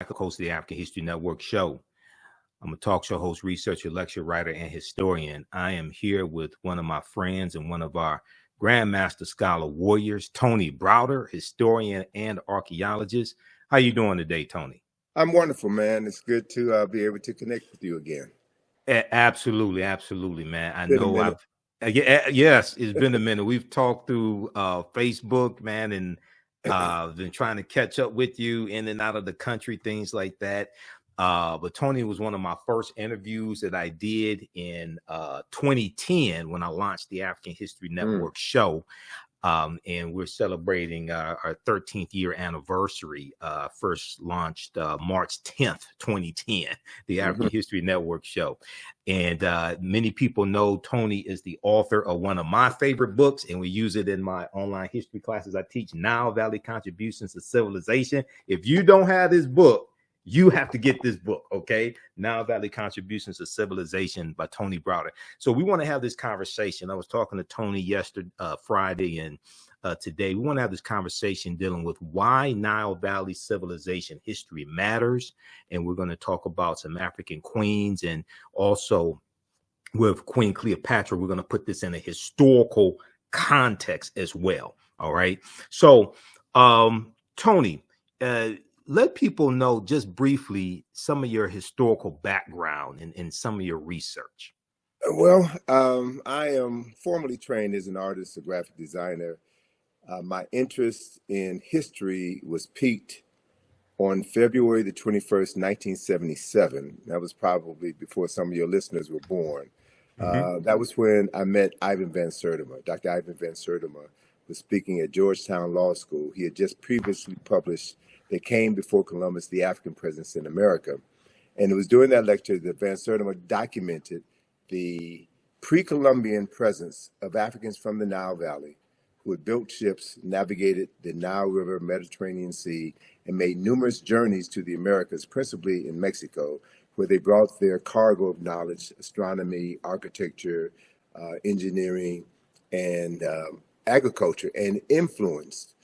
Michael, host of the African History Network show. I'm a talk show host, researcher, lecturer, writer, and historian. I am here with one of my friends and one of our Grandmaster Scholar warriors, Tony Browder, historian and archaeologist. How you doing today, Tony? I'm wonderful, man. It's good to be able to connect with you again. Absolutely, man. I know yes, it's been a minute. We've talked through Facebook, man, and been trying to catch up with you in and out of the country, things like that. But Tony was one of my first interviews that I did in 2010 when I launched the African History Network show. And we're celebrating our 13th year anniversary. First launched March 10th, 2010, the African History Network show. And many people know Tony is the author of one of my favorite books, and we use it in my online history classes. I teach Nile Valley Contributions to Civilization. If you don't have this book, you have to get this book, okay? Nile Valley Contributions to Civilization by Tony Browder. So we want to have this conversation. I was talking to Tony yesterday, Friday, and today. We want to have this conversation dealing with why Nile Valley civilization history matters. And we're going to talk about some African queens, and also with Queen Cleopatra, we're going to put this in a historical context as well, all right? So, Tony, let people know just briefly some of your historical background and some of your research. Well, I am formally trained as an artist, a graphic designer. My interest in history was piqued on February the 21st, 1977. That was probably before some of your listeners were born. That was when I met Ivan Van Sertima. Dr. Ivan Van Sertima was speaking at Georgetown Law School. He had just previously published They Came Before Columbus, the African Presence in America. And it was during that lecture that Van Sertima documented the pre-Columbian presence of Africans from the Nile Valley who had built ships, navigated the Nile River, Mediterranean Sea, and made numerous journeys to the Americas, principally in Mexico, where they brought their cargo of knowledge, astronomy, architecture, engineering, and agriculture, and influenced,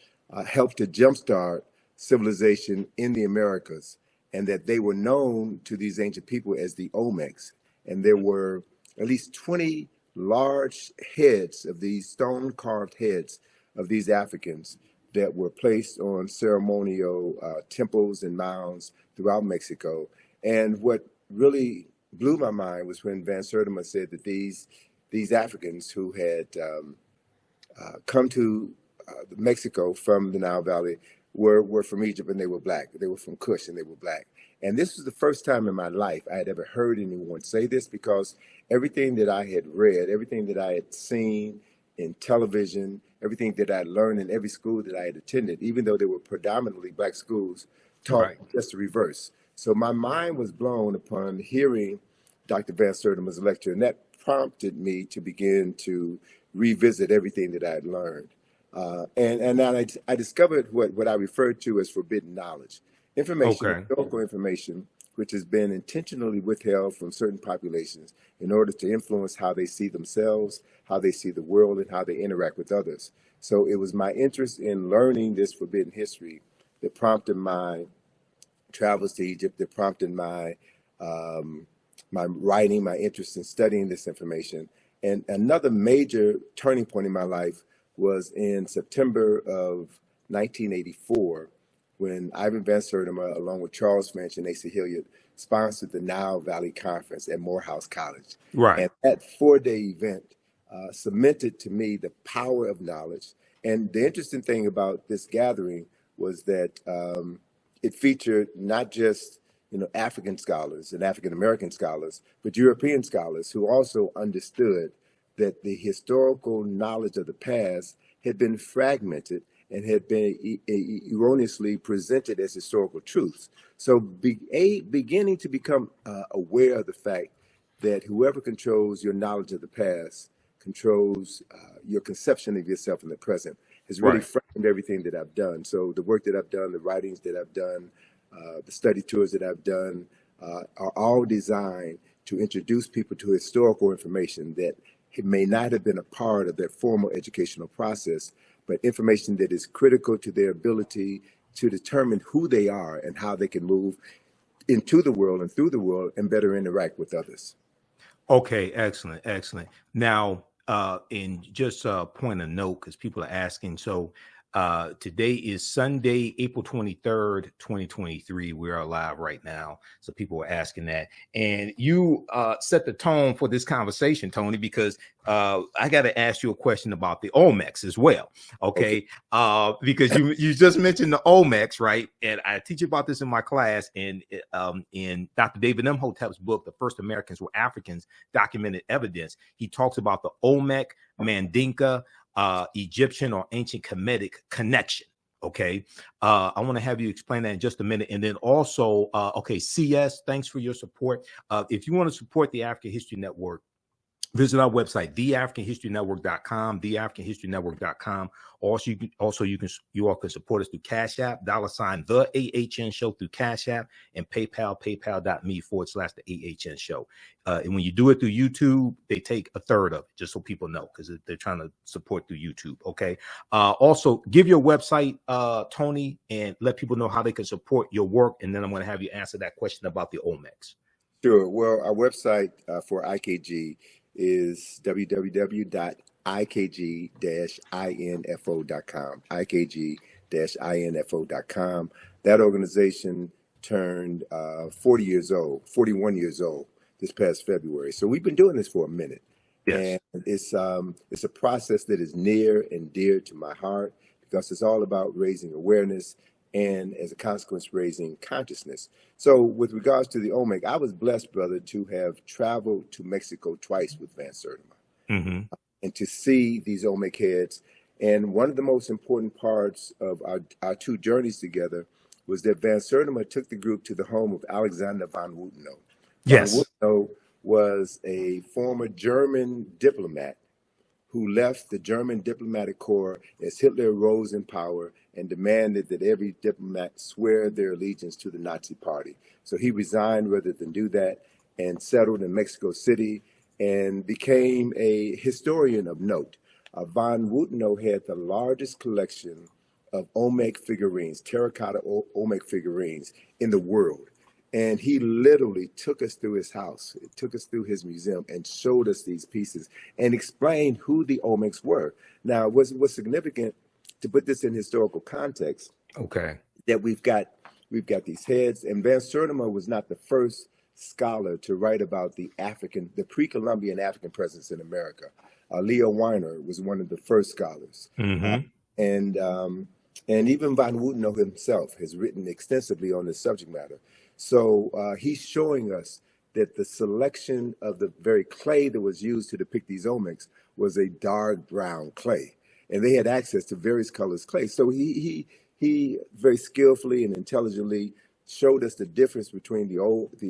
helped to jumpstart civilization in the Americas, and that they were known to these ancient people as the Olmecs. And there were at least 20 large heads of these stone-carved heads of these Africans that were placed on ceremonial temples and mounds throughout Mexico. And what really blew my mind was when Van Sertima said that these Africans who had come to Mexico from the Nile Valley were from Egypt, and they were black. They were from Kush, and they were black. And this was the first time in my life I had ever heard anyone say this, because everything that I had read, everything that I had seen in television, everything that I had learned in every school that I had attended, even though they were predominantly black schools, taught just the reverse. So my mind was blown upon hearing Dr. Van Sertima's lecture, and that prompted me to begin to revisit everything that I had learned. And then I discovered what I referred to as forbidden knowledge. Historical information, which has been intentionally withheld from certain populations in order to influence how they see themselves, how they see the world, and how they interact with others. So it was my interest in learning this forbidden history that prompted my travels to Egypt, that prompted my my writing, my interest in studying this information. And another major turning point in my life was in September of 1984, when Ivan Van Sertima, along with Charles French and Asa Hilliard, sponsored the Nile Valley Conference at Morehouse College. And that 4-day event cemented to me the power of knowledge. And the interesting thing about this gathering was that it featured not just African scholars and African American scholars, but European scholars who also understood that the historical knowledge of the past had been fragmented and had been erroneously presented as historical truths. So beginning to become aware of the fact that whoever controls your knowledge of the past controls your conception of yourself in the present has really framed everything that I've done. So the work that I've done, the writings that I've done, the study tours that I've done are all designed to introduce people to historical information that may not have been a part of their formal educational process, but information that is critical to their ability to determine who they are and how they can move into the world and through the world and better interact with others. Okay, excellent, excellent. Now, in just a point of note, because people are asking, so today is Sunday, April 23rd, 2023. We are live right now. So people are asking that. And you set the tone for this conversation, Tony, because I got to ask you a question about the Olmecs as well. Okay. Because you just mentioned the Olmecs, right? And I teach about this in my class. And in Dr. David Imhotep's book, The First Americans Were Africans, Documented Evidence, he talks about the Olmec, Mandinka, Egyptian or ancient Kemetic connection. Okay. I want to have you explain that in just a minute. And then also, okay, CS, thanks for your support. If you want to support the African History Network, visit our website, theafricanhistorynetwork.com, theafricanhistorynetwork.com. Also, you all can support us through Cash App, $ the AHN show through Cash App, and PayPal, paypal.me/the AHN show. And when you do it through YouTube, they take a third of it, just so people know, because they're trying to support through YouTube. Okay. Also, give your website, Tony, and let people know how they can support your work. And then I'm going to have you answer that question about the Olmecs. Sure. Well, our website for IKG is www.ikg-info.com, ikg-info.com. That organization turned 41 years old this past February. So we've been doing this for a minute. Yes. And it's a process that is near and dear to my heart because it's all about raising awareness and, as a consequence, raising consciousness. So with regards to the Olmec, I was blessed, brother, to have traveled to Mexico twice with Van Sertima. Mm-hmm. And to see these Olmec heads. And one of the most important parts of our two journeys together was that Van Sertima took the group to the home of Alexander von Wutenow. Yes. Von Wutenow was a former German diplomat who left the German diplomatic corps as Hitler rose in power and demanded that every diplomat swear their allegiance to the Nazi Party. So he resigned rather than do that and settled in Mexico City and became a historian of note. Von Wutenow had the largest collection of Olmec figurines, terracotta Olmec figurines in the world. And he literally took us through his house, took us through his museum and showed us these pieces and explained who the Olmecs were. Now, what's significant to put this in historical context, okay, that we've got these heads, and Van Sertima was not the first scholar to write about the pre-Columbian African presence in America. Leo Weiner was one of the first scholars. Mm-hmm. And even Von Wutenow himself has written extensively on this subject matter. So he's showing us that the selection of the very clay that was used to depict these Olmecs was a dark brown clay. And they had access to various colors clay. So he very skillfully and intelligently showed us the difference between the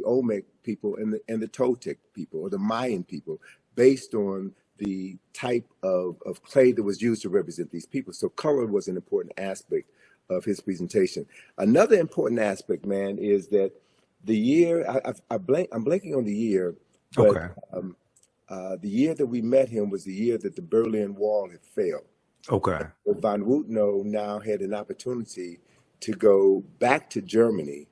Olmec people and the Toltec people or the Mayan people based on the type of clay that was used to represent these people. So color was an important aspect of his presentation. Another important aspect, man, is that the year, I'm blanking on the year, but okay. The year that we met him was the year that the Berlin Wall had failed. Okay. Von Wutenow now had an opportunity to go back to Germany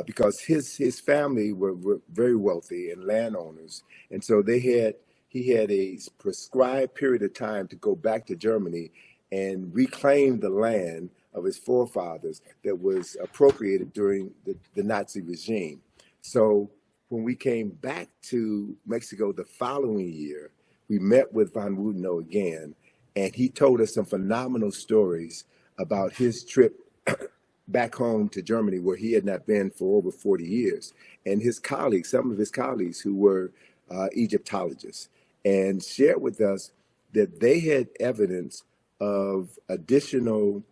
because his family were very wealthy and landowners. And so he had a prescribed period of time to go back to Germany and reclaim the land of his forefathers that was appropriated during the Nazi regime. So when we came back to Mexico the following year, we met with Von Wutenow again, and he told us some phenomenal stories about his trip back home to Germany, where he had not been for over 40 years. And his colleagues, some of his colleagues who were Egyptologists, and shared with us that they had evidence of additional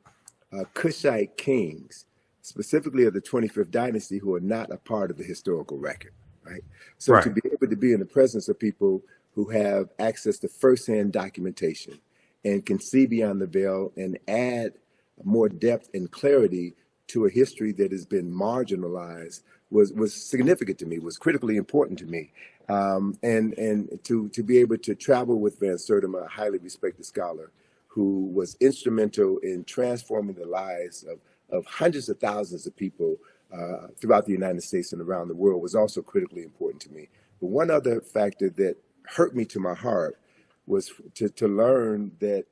Kushite kings, specifically of the 25th dynasty, who are not a part of the historical record, right? So right. To be able to be in the presence of people who have access to firsthand documentation and can see beyond the veil and add more depth and clarity to a history that has been marginalized was significant to me, was critically important to me. And to be able to travel with Van Sertima, a highly respected scholar, who was instrumental in transforming the lives of hundreds of thousands of people throughout the United States and around the world was also critically important to me. But one other factor that hurt me to my heart was to learn that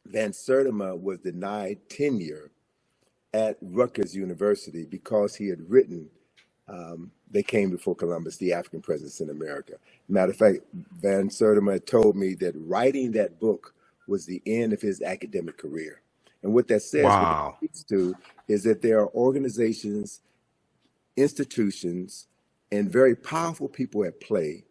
Van Sertima was denied tenure at Rutgers University because he had written They Came Before Columbus, the African Presence in America. Matter of fact, Van Sertima told me that writing that book was the end of his academic career. And what that says, what it speaks to, is that there are organizations, institutions, and very powerful people at play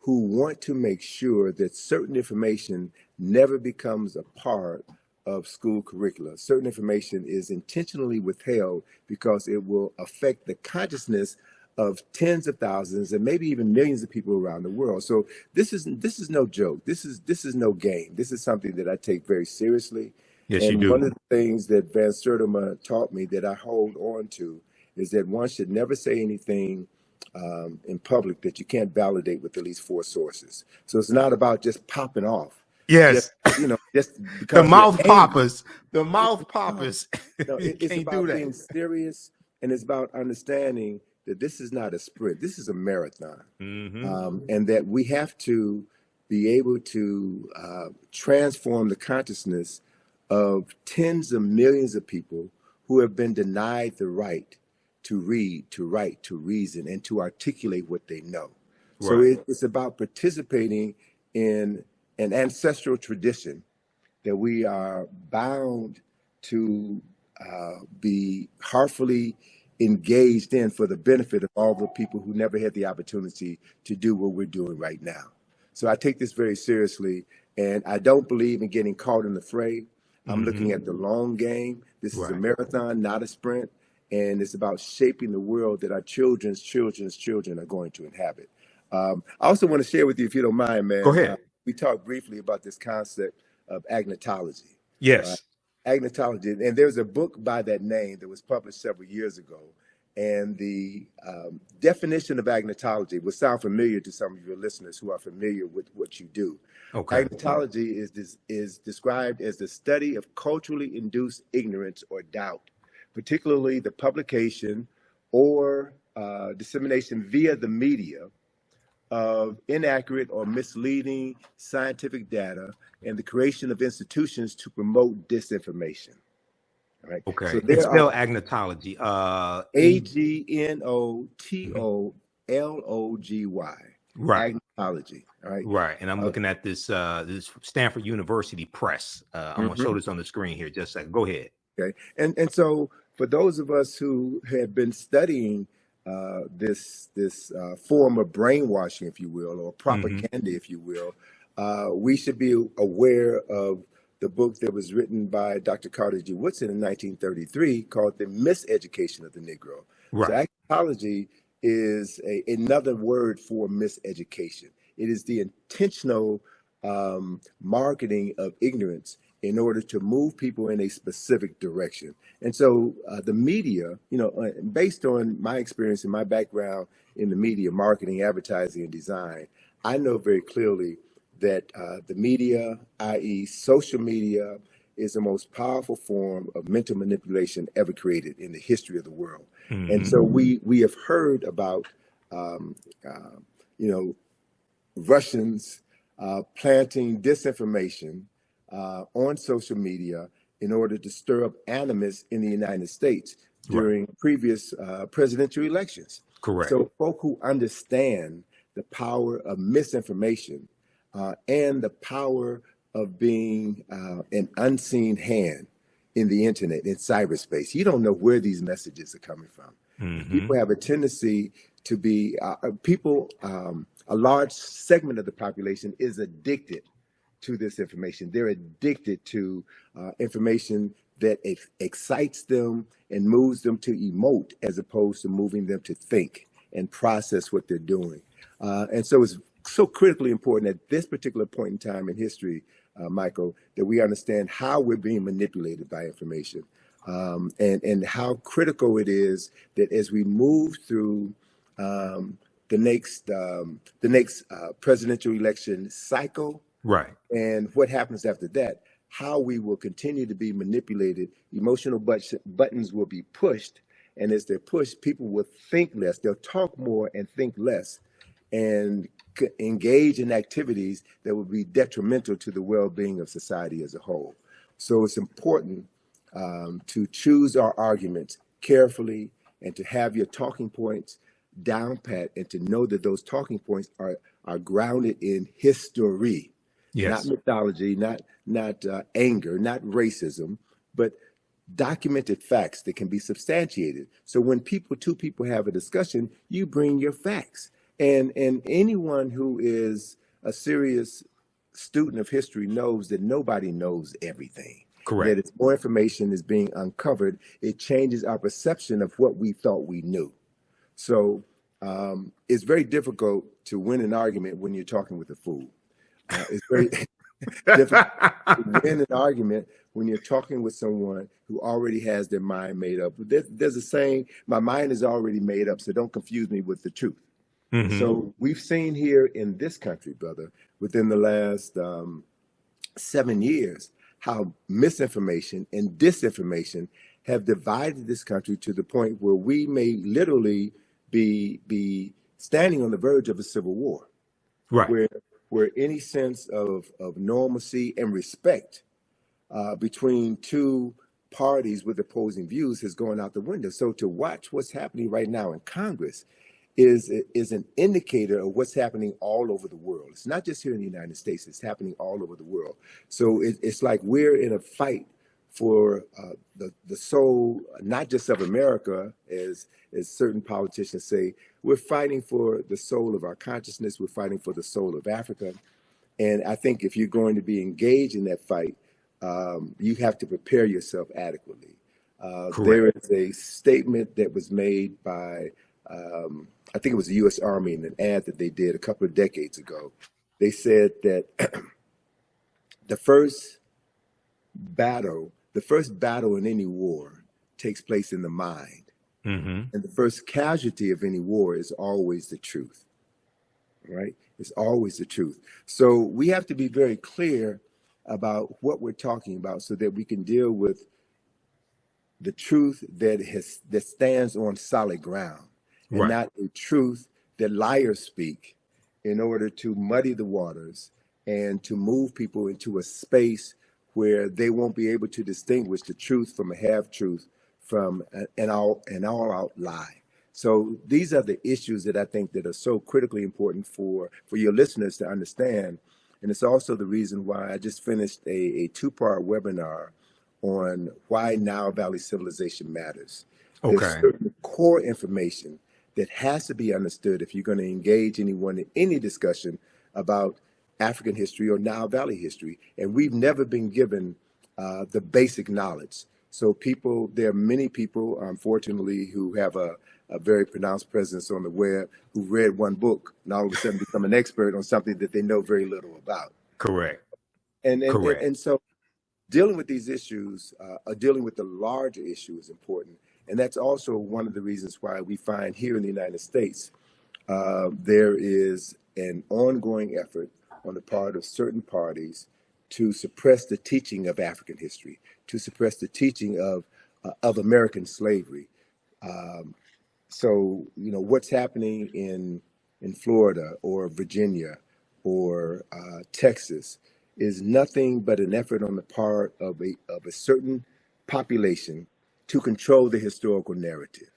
who want to make sure that certain information never becomes a part of school curricula. Certain information is intentionally withheld because it will affect the consciousness of tens of thousands and maybe even millions of people around the world. So this is no joke. This is no game. This is something that I take very seriously. Yes, and you do. One of the things that Van Sertima taught me that I hold on to is that one should never say anything in public that you can't validate with at least 4 sources. So it's not about just popping off. Yes. Just the because mouth poppers. The mouth poppers. No, it's about being serious, and it's about understanding that this is not a sprint. This is a marathon. And that we have to be able to transform the consciousness of tens of millions of people who have been denied the right to read, to write, to reason, and to articulate what they know. Right. So it's about participating in an ancestral tradition that we are bound to be heartfully engaged in for the benefit of all the people who never had the opportunity to do what we're doing right now. So I take this very seriously, and I don't believe in getting caught in the fray. I'm looking at the long game. This is a marathon, not a sprint. And it's about shaping the world that our children's children are going to inhabit. I also want to share with you, if you don't mind, man. Go ahead. We talked briefly about this concept of agnatology. Yes. Agnatology. And there's a book by that name that was published several years ago. And the definition of agnatology will sound familiar to some of your listeners who are familiar with what you do. Okay. Agnatology is described as the study of culturally induced ignorance or doubt, particularly the publication or dissemination via the media of inaccurate or misleading scientific data and the creation of institutions to promote disinformation. Right. Okay. So it's spelled agnatology. Agnotology. Right. Agnatology. All right. Right. And I'm looking at this this Stanford University Press. I'm gonna show this on the screen here. Just a second. Go ahead. Okay. And so for those of us who have been studying this form of brainwashing, if you will, or propaganda, if you will, we should be aware of the book that was written by Dr. Carter G. Woodson in 1933 called The Miseducation of the Negro. Right. So agnatology is another word for miseducation. It is the intentional marketing of ignorance in order to move people in a specific direction. And so the media, based on my experience and my background in the media, marketing, advertising, and design, I know very clearly that the media, i.e. social media, is the most powerful form of mental manipulation ever created in the history of the world. And so we have heard about, Russians planting disinformation on social media in order to stir up animus in the United States during previous presidential elections. Correct. So folk who understand the power of misinformation and the power of being an unseen hand in the internet, in cyberspace. You don't know where these messages are coming from. People have a tendency to be, a large segment of the population is addicted to this information. They're addicted to information that excites them and moves them to emote as opposed to moving them to think and process what they're doing. And so it's so critically important at this particular point in time in history, Michael, that we understand how we're being manipulated by information, and how critical it is that as we move through the next presidential election cycle, right, and what happens after that, how we will continue to be manipulated. Emotional buttons will be pushed. And as they're pushed, people will think less. They'll talk more and think less and engage in activities that will be detrimental to the well-being of society as a whole. So it's important to choose our arguments carefully and to have your talking points down pat and to know that those talking points are grounded in history, not mythology, not anger, not racism, but documented facts that can be substantiated. So when two people have a discussion, you bring your facts. And anyone who is a serious student of history knows that nobody knows everything. Correct. That as more information is being uncovered, it changes our perception of what we thought we knew. So it's very difficult to win an argument when you're talking with a fool. It's very difficult to win an argument when you're talking with someone who already has their mind made up. There's a saying, my mind is already made up, so don't confuse me with the truth. Mm-hmm. So we've seen here in this country, brother, within the last 7 years, how misinformation and disinformation have divided this country to the point where we may literally be standing on the verge of a civil war, right? Where any sense of normalcy and respect between two parties with opposing views has gone out the window. So to watch what's happening right now in Congress is an indicator of what's happening all over the world. It's not just here in the United States, it's happening all over the world. So it's like we're in a fight for the soul, not just of America, as certain politicians say. We're fighting for the soul of our consciousness. We're fighting for the soul of Africa. And I think if you're going to be engaged in that fight, you have to prepare yourself adequately. There is a statement that was made by, I think it was the U.S. Army in an ad that they did a couple of decades ago. They said that the first battle in any war takes place in the mind. Mm-hmm. And the first casualty of any war is always the truth, right? It's always the truth. So we have to be very clear about what we're talking about so that we can deal with the truth that stands on solid ground, and not a truth that liars speak in order to muddy the waters and to move people into a space where they won't be able to distinguish the truth from a half-truth from an all-out lie. So these are the issues that I think that are so critically important for your listeners to understand. And it's also the reason why I just finished a 2-part webinar on why Nile Valley civilization matters. Okay. There's certain core information that has to be understood if you're going to engage anyone in any discussion about African history or Nile Valley history. And we've never been given the basic knowledge. So there are many people, unfortunately, who have a very pronounced presence on the web who read one book and all of a sudden become an expert on something that they know very little about. Correct. And so dealing with these issues, dealing with the larger issue is important. And that's also one of the reasons why we find here in the United States, there is an ongoing effort on the part of certain parties to suppress the teaching of African history, to suppress the teaching of American slavery. So, what's happening in Florida or Virginia or Texas is nothing but an effort on the part of a certain population to control the historical narrative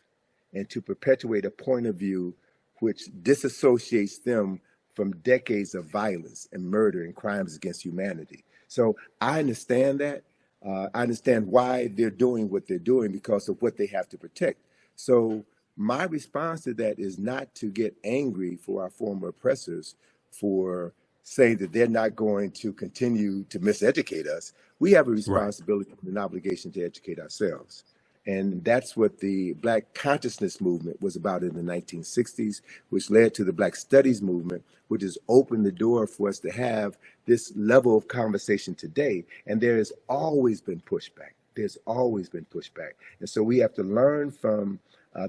and to perpetuate a point of view which disassociates them from decades of violence and murder and crimes against humanity. So I understand that. I understand why they're doing what they're doing because of what they have to protect. So my response to that is not to get angry for our former oppressors for saying that they're not going to continue to miseducate us. We have a responsibility and an obligation to educate ourselves. And that's what the Black consciousness movement was about in the 1960s, which led to the Black Studies movement, which has opened the door for us to have this level of conversation today. And there has always been pushback. There's always been pushback. And so we have to learn from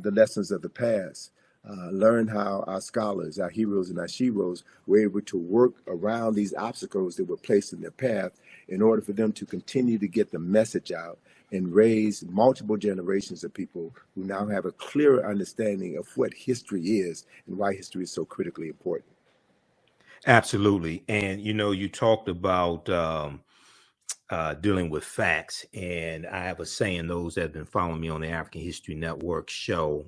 the lessons of the past, learn how our scholars, our heroes and our sheroes were able to work around these obstacles that were placed in their path in order for them to continue to get the message out and raise multiple generations of people who now have a clearer understanding of what history is and why history is so critically important. Absolutely. And, you talked about dealing with facts. And I have a saying, those that have been following me on the African History Network show,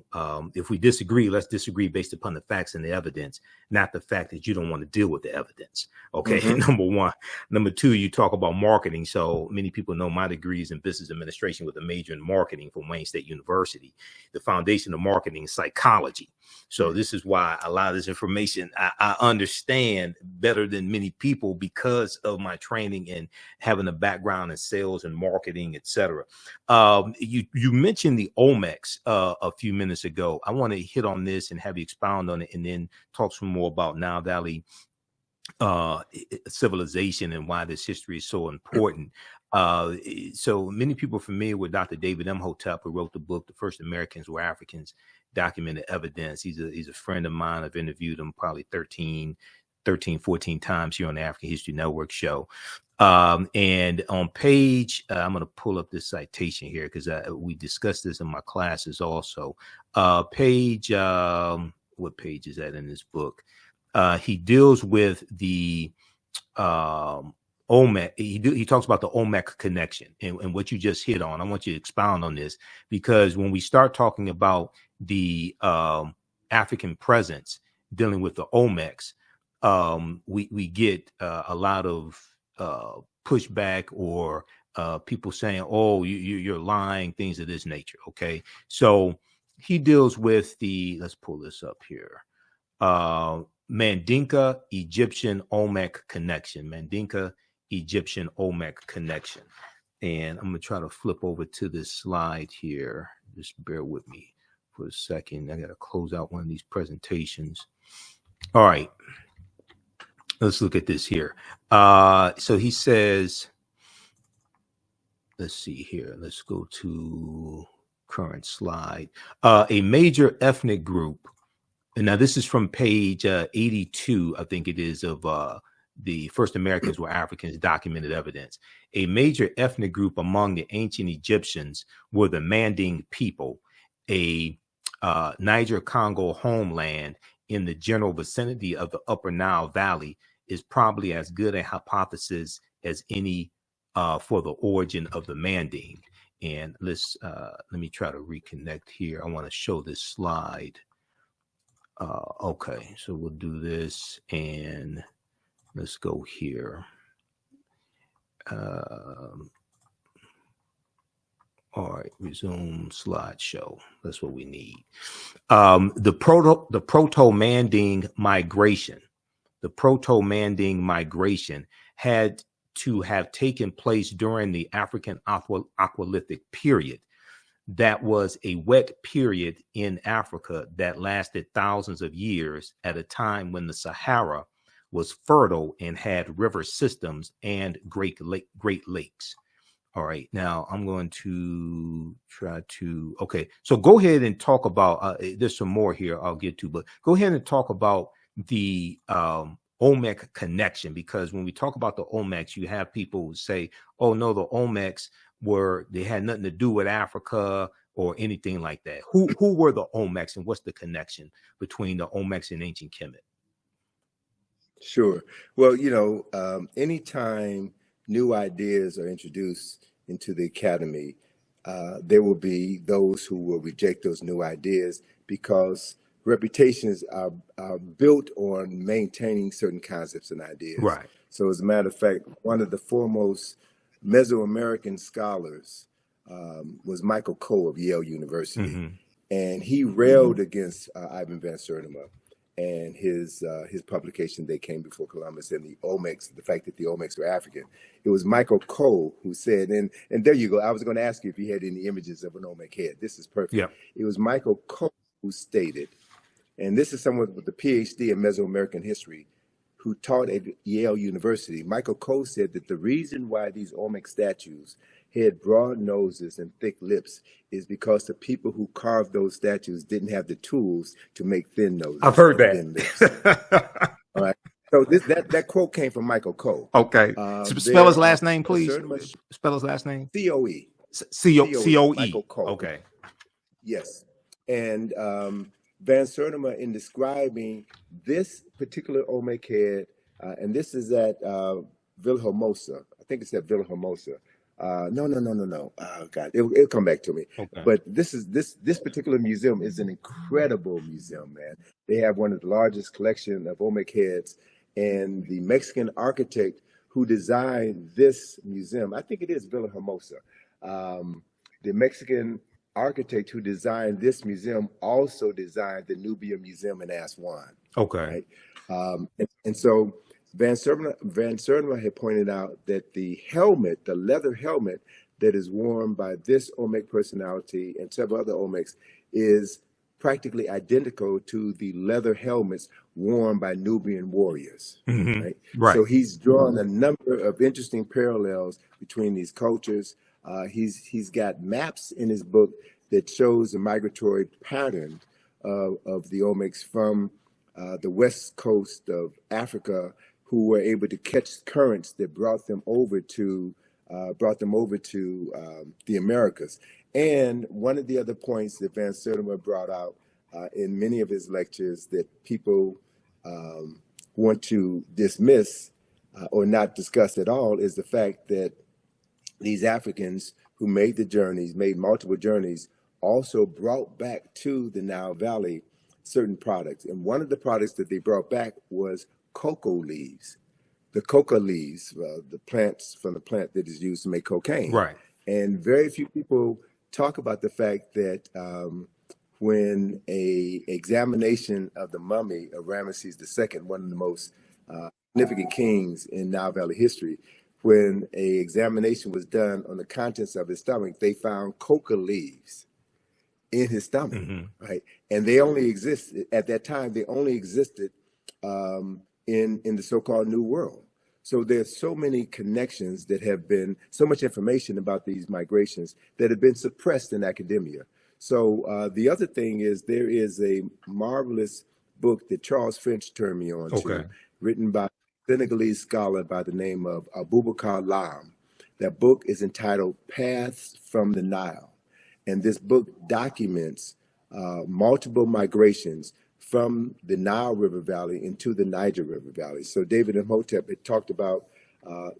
if we disagree, let's disagree based upon the facts and the evidence, not the fact that you don't want to deal with the evidence. Okay. Mm-hmm. Number one. Number two, you talk about marketing. So many people know my degree is in business administration with a major in marketing from Wayne State University. The foundation of marketing is psychology. So this is why a lot of this information I understand better than many people because of my training and having a background in sales and marketing, etc. You mentioned the Olmecs a few minutes ago. I want to hit on this and have you expound on it, and then talk some more about Nile Valley civilization and why this history is so important. So many people are familiar with Dr. David Imhotep, who wrote the book, The First Americans Were Africans, Documented Evidence. He's a friend of mine. I've interviewed him probably 13, 14 times here on the African History Network show. And on page, I'm going to pull up this citation here because we discussed this in my classes also. What page is that in this book? He deals with the Olmec. He talks about the Olmec connection and what you just hit on. I want you to expound on this, because when we start talking about the African presence dealing with the Olmecs, we get a lot of pushback or people saying, "Oh, you're lying," things of this nature. Okay, so he deals with let's pull this up here. Mandinka Egyptian Olmec connection. Mandinka Egyptian Olmec connection. And I'm going to try to flip over to this slide here. Just bear with me for a second. I got to close out one of these presentations. All right. Let's look at this here. So he says, let's see here. Let's go to current slide. A major ethnic group. And now this is from page 82, I think it is, of the First Americans Were Africans, Documented Evidence. A major ethnic group among the ancient Egyptians were the Manding people, a Niger-Congo homeland in the general vicinity of the Upper Nile Valley, is probably as good a hypothesis as any for the origin of the Manding. And let me try to reconnect here. I want to show this slide. Okay, so we'll do this and let's go here. All right, resume slideshow. That's what we need. The proto-Manding migration. The proto-Manding migration had to have taken place during the African Aqualithic period. That was a wet period in Africa that lasted thousands of years at a time when the Sahara was fertile and had river systems and great lakes. All right, now I'm going to try to, okay, so go ahead and talk about, there's some more here I'll get to, but go ahead and talk about the Olmec connection, because when we talk about the Olmecs, you have people who say, oh no, the Olmecs they had nothing to do with Africa or anything like that. Who were the Olmecs, and what's the connection between the Olmecs and ancient Kemet? Sure. Well, anytime new ideas are introduced into the academy, there will be those who will reject those new ideas because reputations are built on maintaining certain concepts and ideas. Right. So as a matter of fact, one of the foremost Mesoamerican scholars was Michael Coe of Yale University. Mm-hmm. And he railed against Ivan Van Sertima and his publication, They Came Before Columbus, and the Olmecs, the fact that the Olmecs were African. It was Michael Coe who said, and there you go. I was going to ask you if you had any images of an Olmec head. This is perfect. Yeah. It was Michael Coe who stated, and this is someone with a PhD in Mesoamerican history who taught at Yale University. Michael Coe said that the reason why these Olmec statues had broad noses and thick lips is because the people who carved those statues didn't have the tools to make thin noses. I've heard that. All right. So that quote came from Michael Coe. Okay. Spell his last name, please. Spell his last name. C-O-E. C-O-E. Michael Coe. Okay. Yes. And Van Sertima, in describing this particular Olmec head, and this is at Villahermosa. I think it's at Villahermosa. No. Oh, God, it'll come back to me. Okay. But this particular museum is an incredible museum, man. They have one of the largest collection of Olmec heads, and the Mexican architect who designed this museum, I think it is Villahermosa. The Mexican architect who designed this museum also designed the Nubia Museum in Aswan. Okay. Right? And so Van Sertima had pointed out that the helmet, the leather helmet that is worn by this Olmec personality and several other Olmecs, is practically identical to the leather helmets worn by Nubian warriors. Mm-hmm. Right? So he's drawn a number of interesting parallels between these cultures. He's got maps in his book that shows the migratory pattern of the Olmecs from the west coast of Africa, who were able to catch currents that brought them over to the Americas. And one of the other points that Van Sertima brought out in many of his lectures that people want to dismiss or not discuss at all is the fact that these Africans who made the journeys, made multiple journeys, also brought back to the Nile Valley certain products. And one of the products that they brought back was cocoa leaves. The coca leaves, the plants from the plant that is used to make cocaine. Right. And very few people talk about the fact that when a examination of the mummy of Ramesses II, one of the most significant kings in Nile Valley history, when a examination was done on the contents of his stomach, they found coca leaves in his stomach, right? And they only existed at that time. They only existed in the so-called New World. So there's so many connections that have been, so much information about these migrations that have been suppressed in academia. So the other thing is there is a marvelous book that Charles Finch turned me on to, written by a Senegalese scholar by the name of Abubakar Lam. That book is entitled Paths from the Nile. And this book documents multiple migrations from the Nile River Valley into the Niger River Valley. So David Imhotep had talked about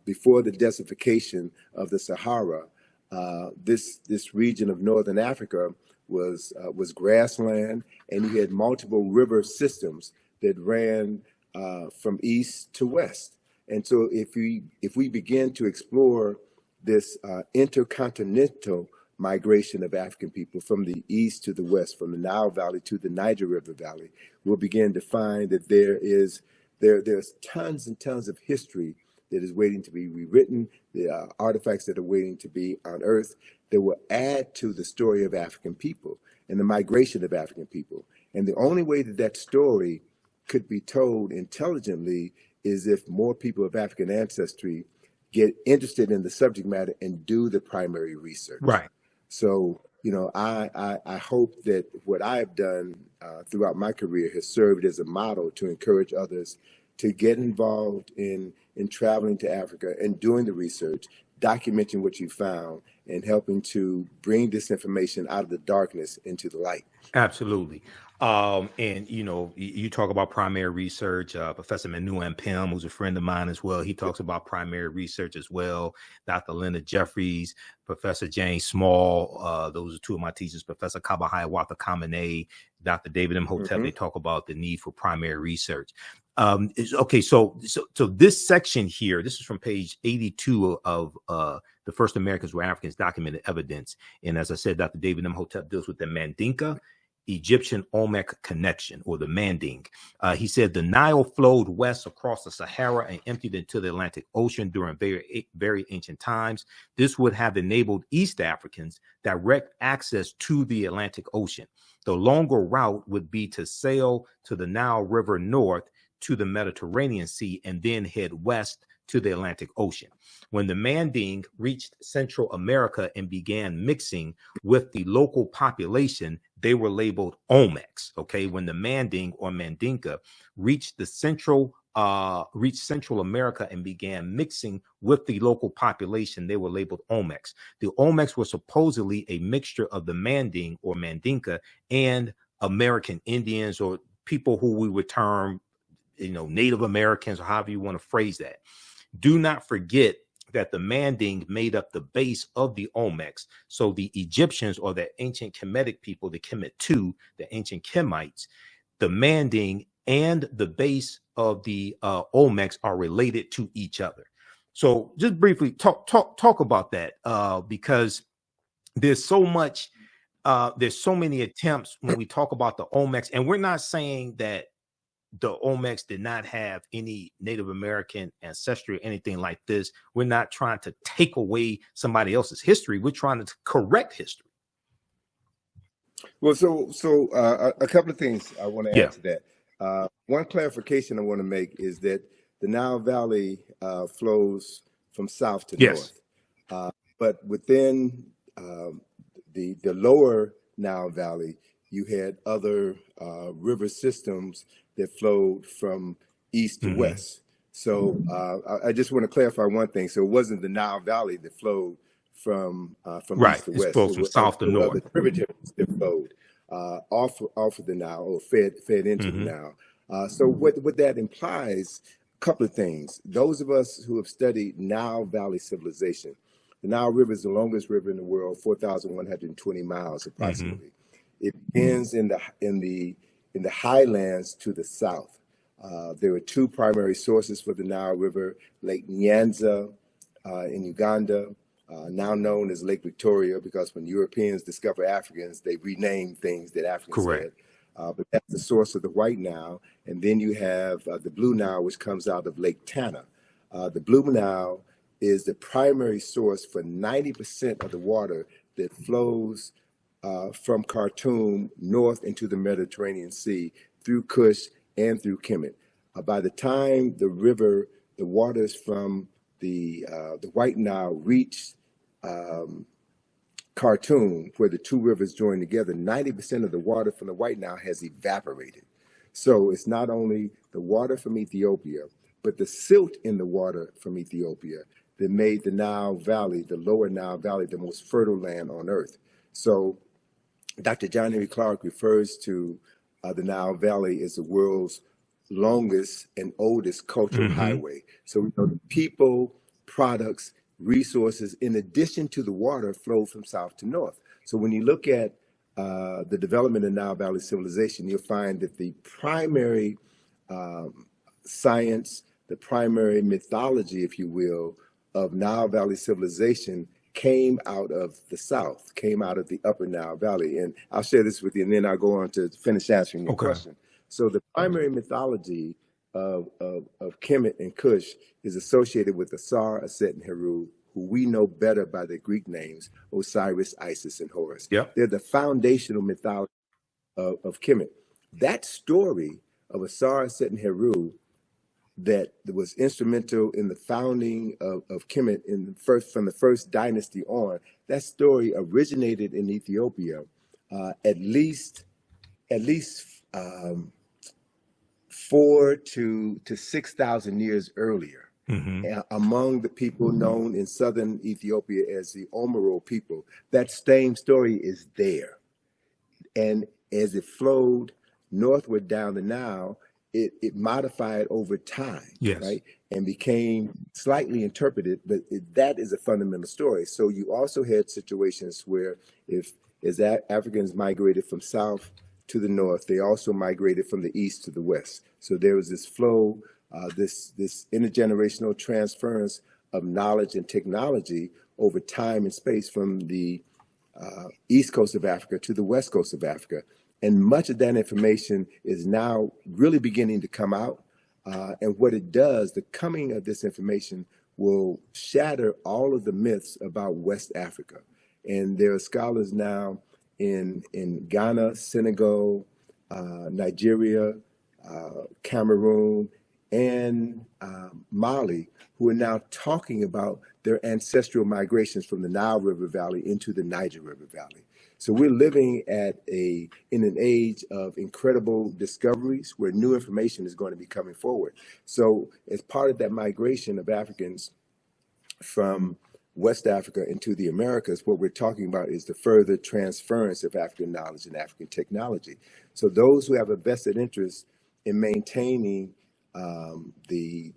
before the desertification of the Sahara, this region of northern Africa was grassland, and you had multiple river systems that ran from east to west. And so if we begin to explore this intercontinental migration of African people from the east to the west, from the Nile Valley to the Niger River Valley, we'll begin to find that there's tons and tons of history that is waiting to be rewritten, the artifacts that are waiting to be unearthed that will add to the story of African people and the migration of African people. And the only way that story could be told intelligently is if more people of African ancestry get interested in the subject matter and do the primary research. Right. So, I hope that what I've done throughout my career has served as a model to encourage others to get involved in traveling to Africa and doing the research, documenting what you found, and helping to bring this information out of the darkness into the light. Absolutely. And you talk about primary research. Professor Manu Ampem, who's a friend of mine as well, he talks about primary research as well. Dr. Leonard Jeffries, Professor James Small, those are two of my teachers. Professor Kabahaya Watha Kamene, Dr. David Imhotep, they talk about the need for primary research. Okay, so this section here, this is from page 82 of The First Americans Were Africans, Documented Evidence. And as I said, Dr. David Imhotep deals with the Mandinka Egyptian Olmec connection, or the Manding. He said the Nile flowed west across the Sahara and emptied into the Atlantic Ocean during very, very ancient times. This would have enabled East Africans direct access to the Atlantic Ocean. The longer route would be to sail to the Nile River north to the Mediterranean Sea and then head west to the Atlantic Ocean. When the Manding reached Central America and began mixing with the local population, they were labeled Olmecs. Okay, when the Manding or Mandinka reached the Central reached Central America and began mixing with the local population. They were labeled Olmecs. The Olmecs were supposedly a mixture of the Manding or Mandinka and American Indians, or people who we would term, Native Americans, or however you want to phrase that. Do not forget that the Manding made up the base of the Olmecs. So the Egyptians, or the ancient Kemetic people, the Kemet II, the ancient Kemites, the Manding and the base of the Olmecs are related to each other. So just briefly talk about that, because there's so much, there's so many attempts when we talk about the Olmecs, and we're not saying that the Olmecs did not have any Native American ancestry or anything like this. We're not trying to take away somebody else's history. We're trying to correct history. Well, so a couple of things I want to add to that. One clarification I want to make is that the Nile Valley flows from south to north, but within the lower Nile Valley, you had other river systems that flowed from east to west. So I just want to clarify one thing. So it wasn't the Nile Valley that flowed from east to west. It flows from south to north. The tributaries that flowed off of the Nile, or fed into the Nile. So what that implies, a couple of things. Those of us who have studied Nile Valley civilization, the Nile River is the longest river in the world, 4,120 miles approximately. It begins in the highlands to the south. There are two primary sources for the Nile River: Lake Nyanza in Uganda, now known as Lake Victoria, because when Europeans discover Africans, they rename things that Africans had. But that's the source of the White Nile. And then you have the Blue Nile, which comes out of Lake Tana. The Blue Nile is the primary source for 90% of the water that flows from Khartoum north into the Mediterranean Sea through Kush and through Kemet. By the time the waters from the White Nile reach Khartoum, where the two rivers join together, 90% of the water from the White Nile has evaporated. So it's not only the water from Ethiopia, but the silt in the water from Ethiopia that made the Nile Valley, the lower Nile Valley, the most fertile land on earth. So Dr. John Henry Clark refers to the Nile Valley as the world's longest and oldest cultural highway. So we know the people, products, resources, in addition to the water, flow from south to north. So when you look at the development of Nile Valley civilization, you'll find that the primary science, the primary mythology, if you will, of Nile Valley civilization came out of the south, came out of the upper Nile Valley. And I'll share this with you, and then I'll go on to finish answering your question. So the primary mythology of Kemet and Kush is associated with Asar, Aset, and Heru, who we know better by their Greek names, Osiris, Isis, and Horus. They're the foundational mythology of Kemet. That story of Asar, Aset, and Heru that was instrumental in the founding of Kemet from the first dynasty on, that story originated in Ethiopia at least 4 to 6,000 years earlier, among the people known in southern Ethiopia as the Omoro people. That same story is there. And as it flowed northward down the Nile, it modified over time, right? And became slightly interpreted, but that is a fundamental story. So you also had situations where as Africans migrated from south to the north, they also migrated from the east to the west. So there was this flow, this intergenerational transference of knowledge and technology over time and space from the east coast of Africa to the west coast of Africa. And much of that information is now really beginning to come out. And what it does, the coming of this information will shatter all of the myths about West Africa. And there are scholars now in Ghana, Senegal, Nigeria, Cameroon, and Mali, who are now talking about their ancestral migrations from the Nile River Valley into the Niger River Valley. So we're living in an age of incredible discoveries where new information is going to be coming forward. So as part of that migration of Africans from West Africa into the Americas, what we're talking about is the further transference of African knowledge and African technology. So those who have a vested interest in maintaining the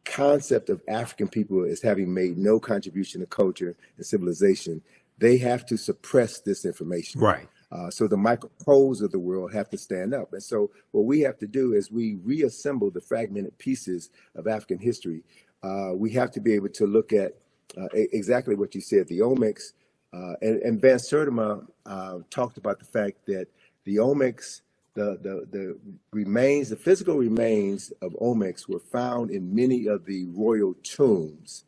concept of African people as having made no contribution to culture and civilization, they have to suppress this information. Right. So the Michael Coles of the world have to stand up. And so what we have to do is we reassemble the fragmented pieces of African history. We have to be able to look at exactly what you said, the Olmecs. And Van Sertima talked about the fact that the Olmecs, the remains, the physical remains of Olmecs were found in many of the royal tombs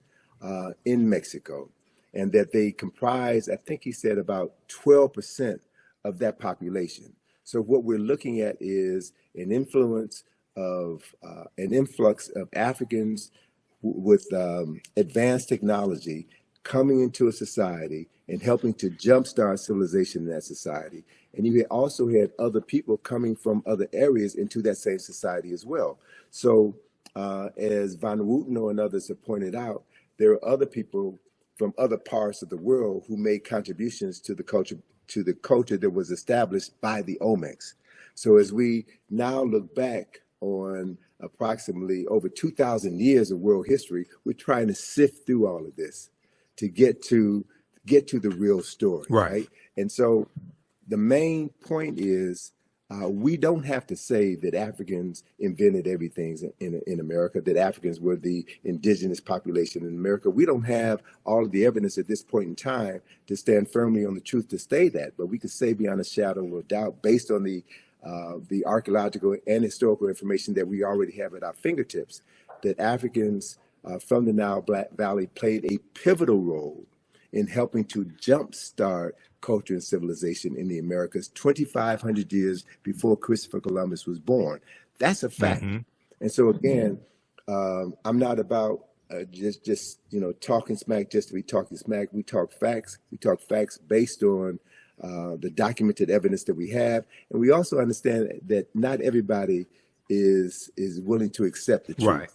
in Mexico, and that they comprise, I think he said, about 12% of that population. So what we're looking at is an influx of Africans with advanced technology coming into a society and helping to jumpstart civilization in that society. And you also had other people coming from other areas into that same society as well. So as Van Wooteno and others have pointed out, there are other people from other parts of the world who made contributions to the culture that was established by the Olmecs. So as we now look back on approximately over 2,000 years of world history, we're trying to sift through all of this to get to the real story, right? And so the main point is we don't have to say that Africans invented everything in America, that Africans were the indigenous population in America. We don't have all of the evidence at this point in time to stand firmly on the truth to say that, but we can say beyond a shadow of a doubt, based on the archaeological and historical information that we already have at our fingertips, that Africans from the Nile Valley played a pivotal role in helping to jumpstart culture and civilization in the Americas 2,500 years before Christopher Columbus was born. That's a fact. Mm-hmm. And so again, I'm not about just talking smack just to be talking smack. We talk facts. We talk facts based on the documented evidence that we have, and we also understand that not everybody is willing to accept the truth. Right.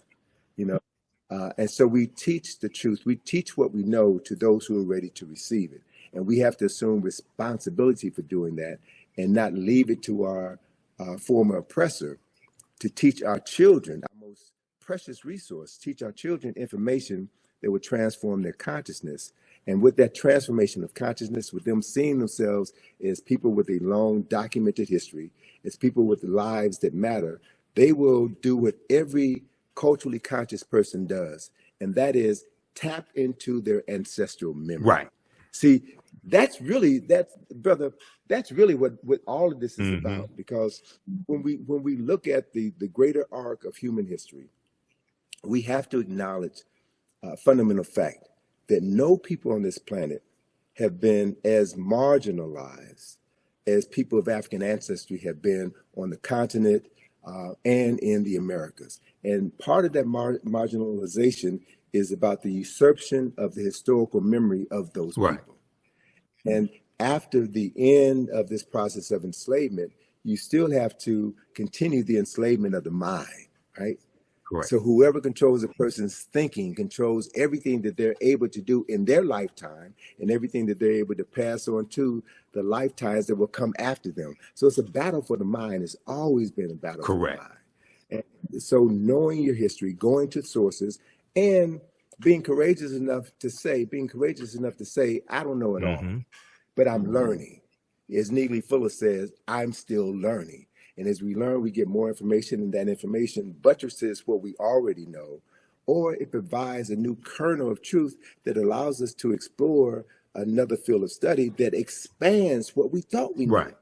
And so we teach the truth. We teach what we know to those who are ready to receive it. And we have to assume responsibility for doing that and not leave it to our former oppressor to teach our children, our most precious resource, teach our children information that would transform their consciousness. And with that transformation of consciousness, with them seeing themselves as people with a long documented history, as people with lives that matter, they will do what every culturally conscious person does, and that is tap into their ancestral memory. Right. See, that's really what all of this is about, because when we look at the greater arc of human history, we have to acknowledge a fundamental fact that no people on this planet have been as marginalized as people of African ancestry have been on the continent and in the Americas. And part of that marginalization is about the usurpation of the historical memory of those people. And after the end of this process of enslavement, you still have to continue the enslavement of the mind, right? Correct. So whoever controls a person's thinking controls everything that they're able to do in their lifetime and everything that they're able to pass on to the lifetimes that will come after them. So it's a battle for the mind. It's always been a battle for the mind. And so knowing your history, going to sources, and being courageous enough to say, I don't know it all, but I'm learning. As Neely Fuller says, I'm still learning. And as we learn, we get more information, and that information buttresses what we already know, or it provides a new kernel of truth that allows us to explore another field of study that expands what we thought we knew. Right.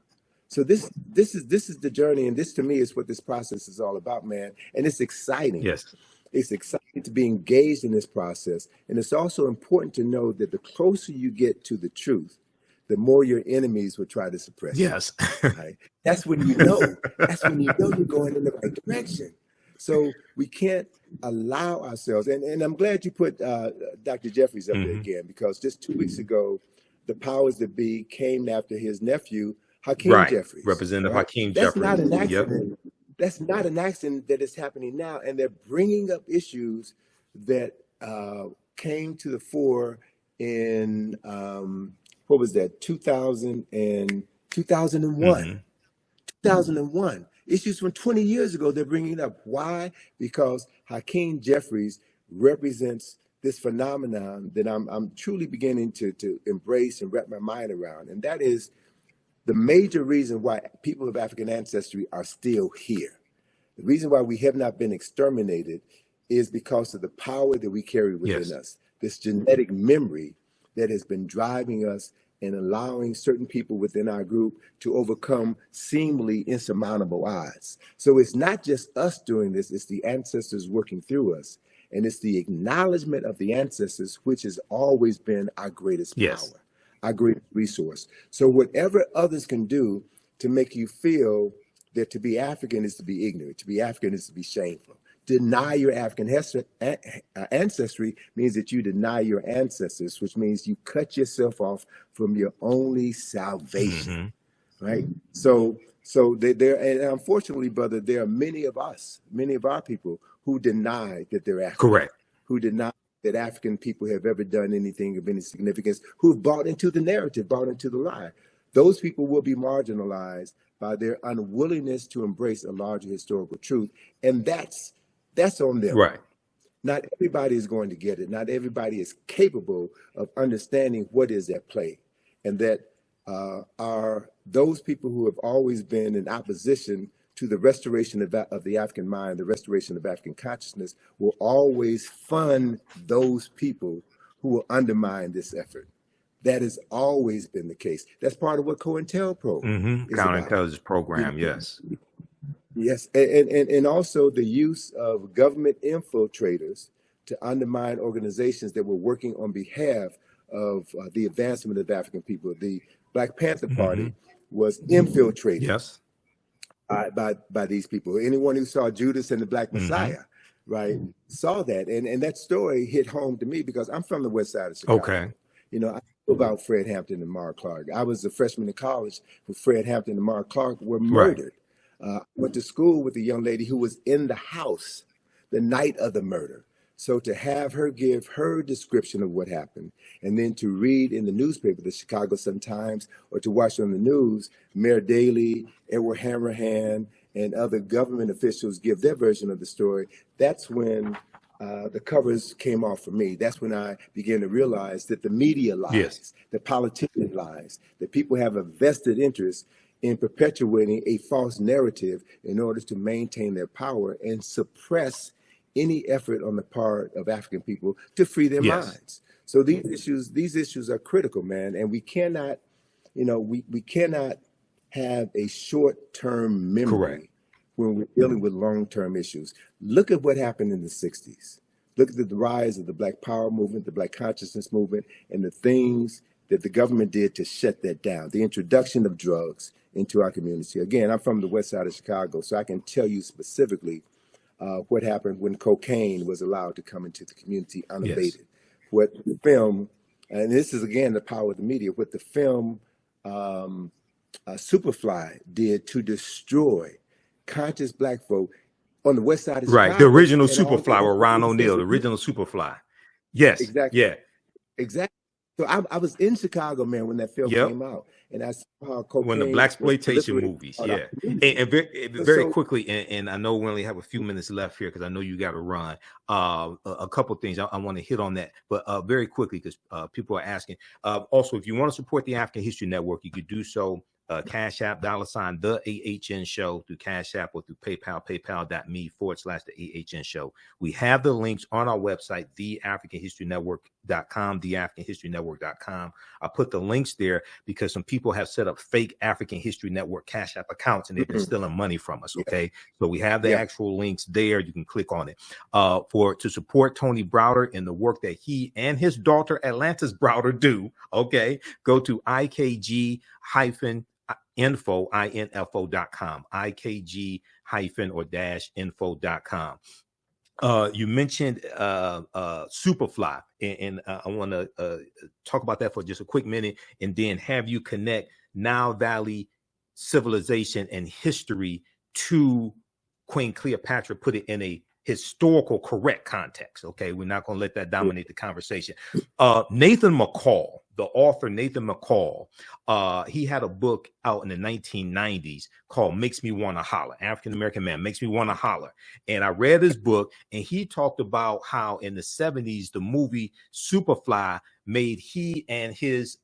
So this is the journey, and this to me is what this process is all about, man. And it's exciting. Yes. It's exciting to be engaged in this process. And it's also important to know that the closer you get to the truth, the more your enemies will try to suppress you. Yes. Right? That's when you know. That's when you know you're going in the right direction. So we can't allow ourselves, and I'm glad you put Dr. Jeffries up there again, because just 2 weeks ago, the powers that be came after his nephew, Hakeem Jeffries. Representative Hakeem That's Jeffries. Not an accident. That's not an accident that is happening now. And they're bringing up issues that came to the fore in, what was that, 2001. 2001. Issues from 20 years ago, they're bringing it up. Why? Because Hakeem Jeffries represents this phenomenon that I'm truly beginning to embrace and wrap my mind around. And that is the major reason why people of African ancestry are still here. The reason why we have not been exterminated is because of the power that we carry within us, this genetic memory that has been driving us and allowing certain people within our group to overcome seemingly insurmountable odds. So it's not just us doing this, it's the ancestors working through us. And it's the acknowledgement of the ancestors, which has always been our greatest power, our greatest resource. So whatever others can do to make you feel that to be African is to be ignorant, to be African is to be shameful. Deny your African ancestry means that you deny your ancestors, which means you cut yourself off from your only salvation, right? So there, and unfortunately, brother, there are many of us, many of our people who deny that they're African, who deny that African people have ever done anything of any significance, who've bought into the narrative, bought into the lie. Those people will be marginalized by their unwillingness to embrace a larger historical truth, and that's on them. Right. Not everybody is going to get it. Not everybody is capable of understanding what is at play, and that are those people who have always been in opposition to the restoration of the African mind, the restoration of African consciousness, will always fund those people who will undermine this effort. That has always been the case. That's part of what COINTELPRO is counterintelligence program, yes. Yes, and also the use of government infiltrators to undermine organizations that were working on behalf of the advancement of African people. The Black Panther Party was infiltrated by these people. Anyone who saw Judas and the Black Messiah, right, saw that. And that story hit home to me because I'm from the west side of Chicago. Okay. You know, I know about Fred Hampton and Mara Clark. I was a freshman in college when Fred Hampton and Mara Clark were murdered. Went to school with a young lady who was in the house the night of the murder. So to have her give her description of what happened, and then to read in the newspaper, the Chicago Sun-Times, or to watch on the news, Mayor Daley, Edward Hammerhand, and other government officials give their version of the story, that's when the covers came off for me. That's when I began to realize that the media lies, the politician lies, that people have a vested interest in perpetuating a false narrative in order to maintain their power and suppress any effort on the part of African people to free their minds. So these issues are critical, man. And we cannot, you know, we cannot have a short-term memory when we're dealing with long-term issues. Look at what happened in the 60s. Look at the rise of the Black Power movement, the Black Consciousness movement, and the things that the government did to shut that down. The introduction of drugs into our community. Again, I'm from the west side of Chicago, so I can tell you specifically what happened when cocaine was allowed to come into the community unabated. What the film, and this is again the power of the media, what the film Superfly did to destroy conscious Black folk on the west side of Chicago. Right, the original Superfly with Ron O'Neal, the original Superfly. Yes, exactly. Yeah, exactly. So I was in Chicago, man, when that film came out, and I saw how cocaine, when the blaxploitation movies, and very quickly, and I know we only have a few minutes left here because I know you got to run. A couple things I want to hit on that, but very quickly because people are asking. Also, if you want to support the African History Network, you could do so Cash App, $ the AHN show through Cash App or through PayPal, paypal.me/the AHN show. We have the links on our website, theafricanhistorynetwork.com, theafricanhistorynetwork.com. I put the links there because some people have set up fake African History Network Cash App accounts and they've been stealing money from us. Okay. So we have the actual links there. You can click on it. To support Tony Browder and the work that he and his daughter Atlantis Browder do. Okay. Go to IKG-info, info.com, IKG-info.com. You mentioned Superfly, and I want to talk about that for just a quick minute, and then have you connect Nile Valley civilization and history to Queen Cleopatra, put it in a historical correct context. Okay, we're not going to let that dominate the conversation. Nathan McCall, the author Nathan McCall, he had a book out in the 1990s called Makes Me Want to Holler. African-American man, Makes Me Want to Holler. And I read his book, and he talked about how in the 70s, the movie Superfly made he and his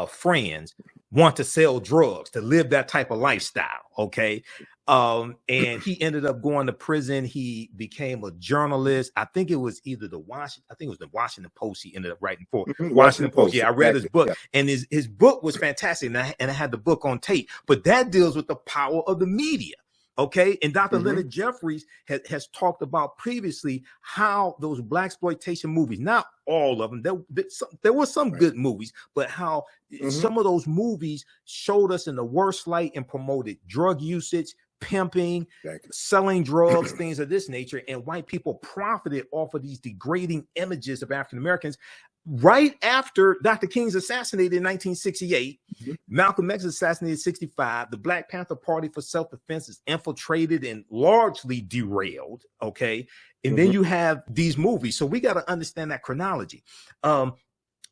friends want to sell drugs, to live that type of lifestyle. Okay. And he ended up going to prison. He became a journalist. I think it was either the Washington Post he ended up writing for. Washington Post. Yeah, I read his book, and his book was fantastic. And I had the book on tape, but that deals with the power of the media. Okay. And Dr. Leonard Jeffries has talked about previously how those blaxploitation movies, not all of them, there were some good movies, but how some of those movies showed us in the worst light and promoted drug usage, pimping, selling drugs, things of this nature. And white people profited off of these degrading images of African Americans. Right after Dr. King's assassinated in 1968, Malcolm X assassinated in 65, the Black Panther Party for Self-Defense is infiltrated and largely derailed, okay? And then you have these movies. So we got to understand that chronology.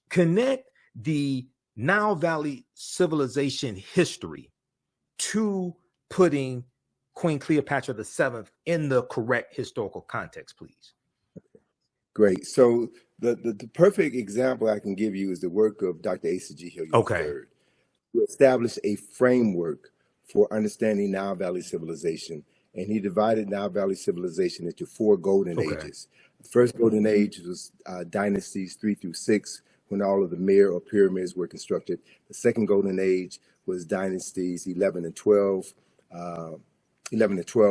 Connect the Nile Valley civilization history to putting Queen Cleopatra VII in the correct historical context, please. Great. So the perfect example I can give you is the work of Dr. Asa G. Hilliard III, who established a framework for understanding Nile Valley civilization. And he divided Nile Valley civilization into 4 golden ages. The first golden age was dynasties 3 through 6, when all of the Mir or pyramids were constructed. The second golden age was dynasties 11 and 12,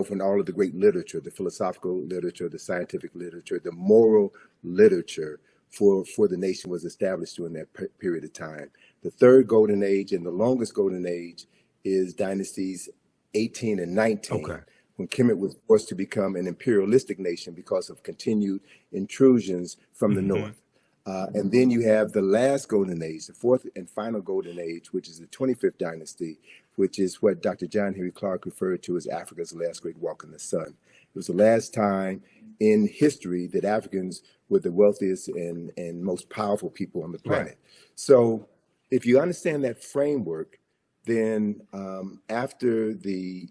when all of the great literature, the philosophical literature, the scientific literature, the moral literature for the nation was established during that period of time. The third golden age and the longest golden age is dynasties 18 and 19, when Kemet was forced to become an imperialistic nation because of continued intrusions from the north. And then you have the last golden age, the fourth and final golden age, which is the 25th dynasty, which is what Dr. John Henry Clark referred to as Africa's last great walk in the sun. It was the last time in history that Africans were the wealthiest and most powerful people on the planet. So if you understand that framework, then after the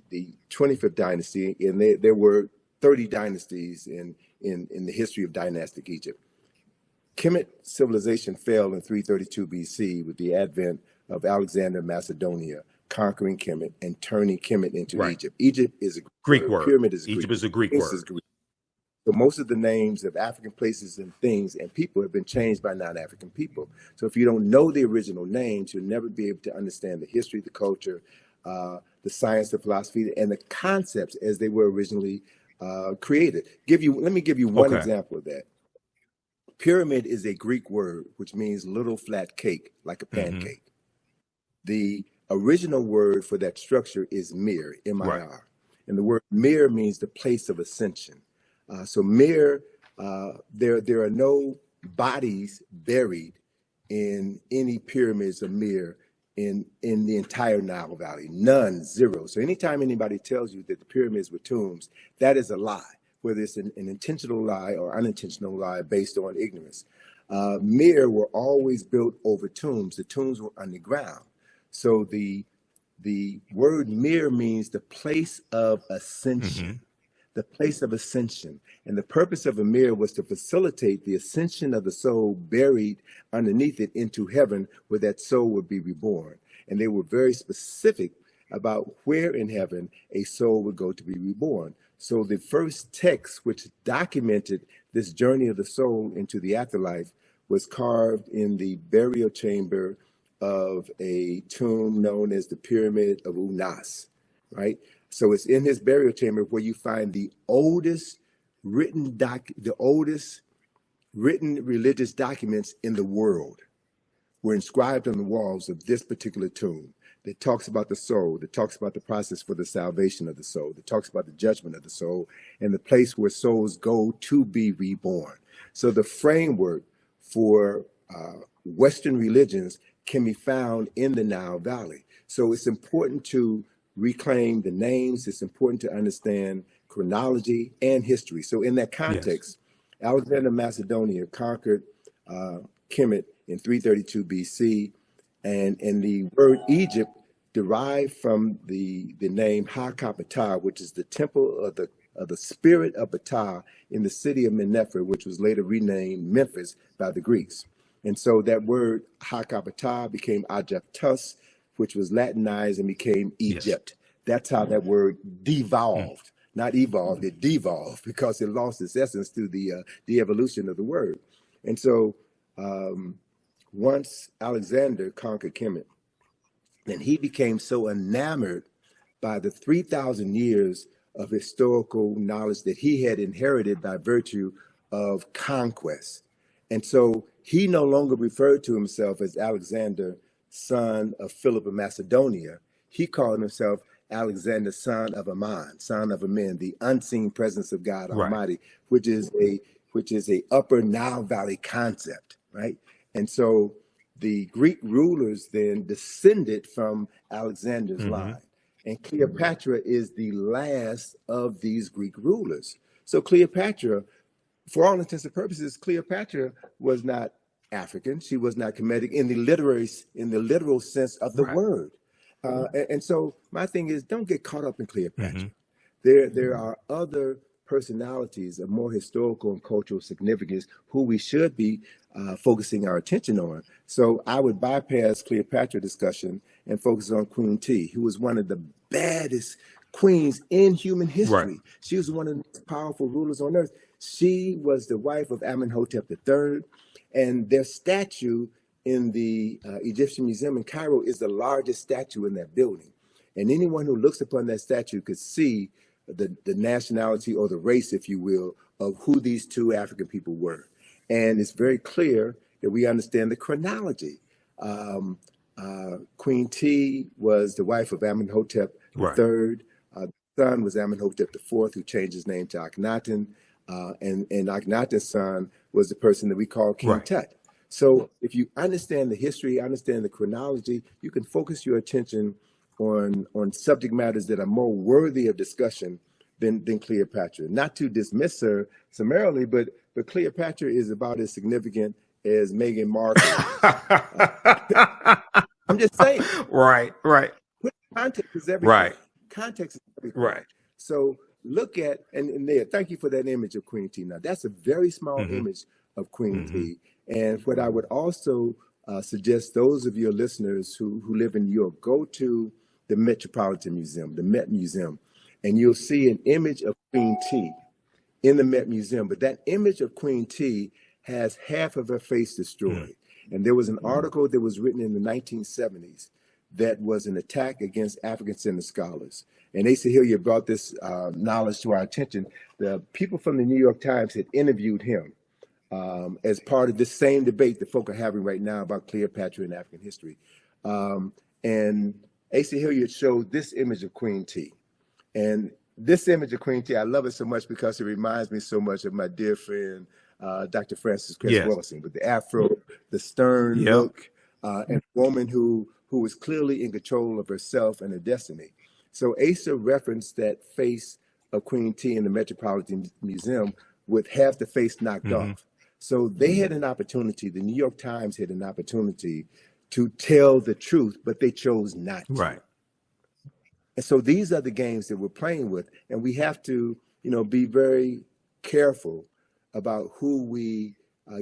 25th dynasty, and there were 30 dynasties in the history of dynastic Egypt, Kemet civilization fell in 332 BC with the advent of Alexander of Macedonia conquering Kemet and turning Kemet into Egypt. Egypt is a Greek word. Pyramid is a Egypt is a Greek word. So most of the names of African places and things and people have been changed by non-African people. So if you don't know the original names, you'll never be able to understand the history, the culture, the science, the philosophy, and the concepts as they were originally created. Let me give you one example of that. Pyramid is a Greek word, which means little flat cake, like a pancake. The original word for that structure is mir, M-I-R. And the word mir means the place of ascension. So mir, there are no bodies buried in any pyramids of mir in the entire Nile Valley. None, zero. So anytime anybody tells you that the pyramids were tombs, that is a lie, whether it's an intentional lie or unintentional lie based on ignorance. Mir were always built over tombs. The tombs were underground. So the word mir means the place of ascension. The place of ascension. And the purpose of a mir was to facilitate the ascension of the soul buried underneath it into heaven, where that soul would be reborn. and they were very specific about where in heaven a soul would go to be reborn. So the first text which documented this journey of the soul into the afterlife was carved in the burial chamber of a tomb known as the Pyramid of Unas, right? So it's in his burial chamber where you find the oldest written religious documents in the world were inscribed on the walls of this particular tomb that talks about the soul, that talks about the process for the salvation of the soul, that talks about the judgment of the soul, and the place where souls go to be reborn. So the framework for Western religions can be found in the Nile Valley. So it's important to reclaim the names. It's important to understand chronology and history. So in that context, Alexander of Macedonia conquered Kemet in 332 BC, and the word Egypt derived from the name Ha-Ka-Ptah, which is the temple of the spirit of Ptah in the city of Mennefer, which was later renamed Memphis by the Greeks. And so that word Ha-Ka-Ptah became Aegyptus, which was Latinized and became Egypt. That's how that word devolved. Not evolved, it devolved because it lost its essence through the evolution of the word. And so once Alexander conquered Kemet, and he became so enamored by the 3,000 years of historical knowledge that he had inherited by virtue of conquest. And so he no longer referred to himself as Alexander, son of Philip of Macedonia. He called himself Alexander, son of Ammon, son of Amen, the unseen presence of God Almighty, which is a upper Nile Valley concept, right? And so the Greek rulers then descended from Alexander's line, and Cleopatra is the last of these Greek rulers. So Cleopatra, for all intents and purposes, Cleopatra was not African. She was not Kemetic in the literal sense of the word. And so my thing is, don't get caught up in Cleopatra. There are other personalities of more historical and cultural significance who we should be focusing our attention on. So I would bypass Cleopatra discussion and focus on Queen T, who was one of the baddest queens in human history. She was one of the most powerful rulers on earth. She was the wife of Amenhotep III, and their statue in the Egyptian Museum in Cairo is the largest statue in that building. And anyone who looks upon that statue could see the nationality or the race, if you will, of who these two African people were. And it's very clear that we understand the chronology. Queen T was the wife of Amenhotep III. The son was Amenhotep IV, who changed his name to Akhenaten. And Akhenaten's son was the person that we call King Tut. So if you understand the history, understand the chronology, you can focus your attention on subject matters that are more worthy of discussion than Cleopatra. Not to dismiss her summarily, but Cleopatra is about as significant as Meghan Markle. I'm just saying. Right. Context is everything. Context is everything. So look at, and there, thank you for that image of Queen T. Now, that's a very small image of Queen T. And what I would also suggest those of your listeners who live in New York, go to the Metropolitan Museum, the Met Museum, and you'll see an image of Queen T in the Met Museum. But that image of Queen T has half of her face destroyed. And there was an article that was written in the 1970s that was an attack against African-centered scholars. And Asa Hilliard brought this knowledge to our attention. The people from the New York Times had interviewed him as part of this same debate that folk are having right now about Cleopatra and African history. And Asa Hilliard showed this image of Queen T. And this image of Queen T, I love it so much because it reminds me so much of my dear friend, Dr. Francis Cress Wellison, with the afro, the stern look, and a woman who was clearly in control of herself and her destiny. So Asa referenced that face of Queen T in the Metropolitan Museum with half the face knocked off. So they had an opportunity, the New York Times had an opportunity to tell the truth, but they chose not to. And so these are the games that we're playing with, and we have to, be very careful about who we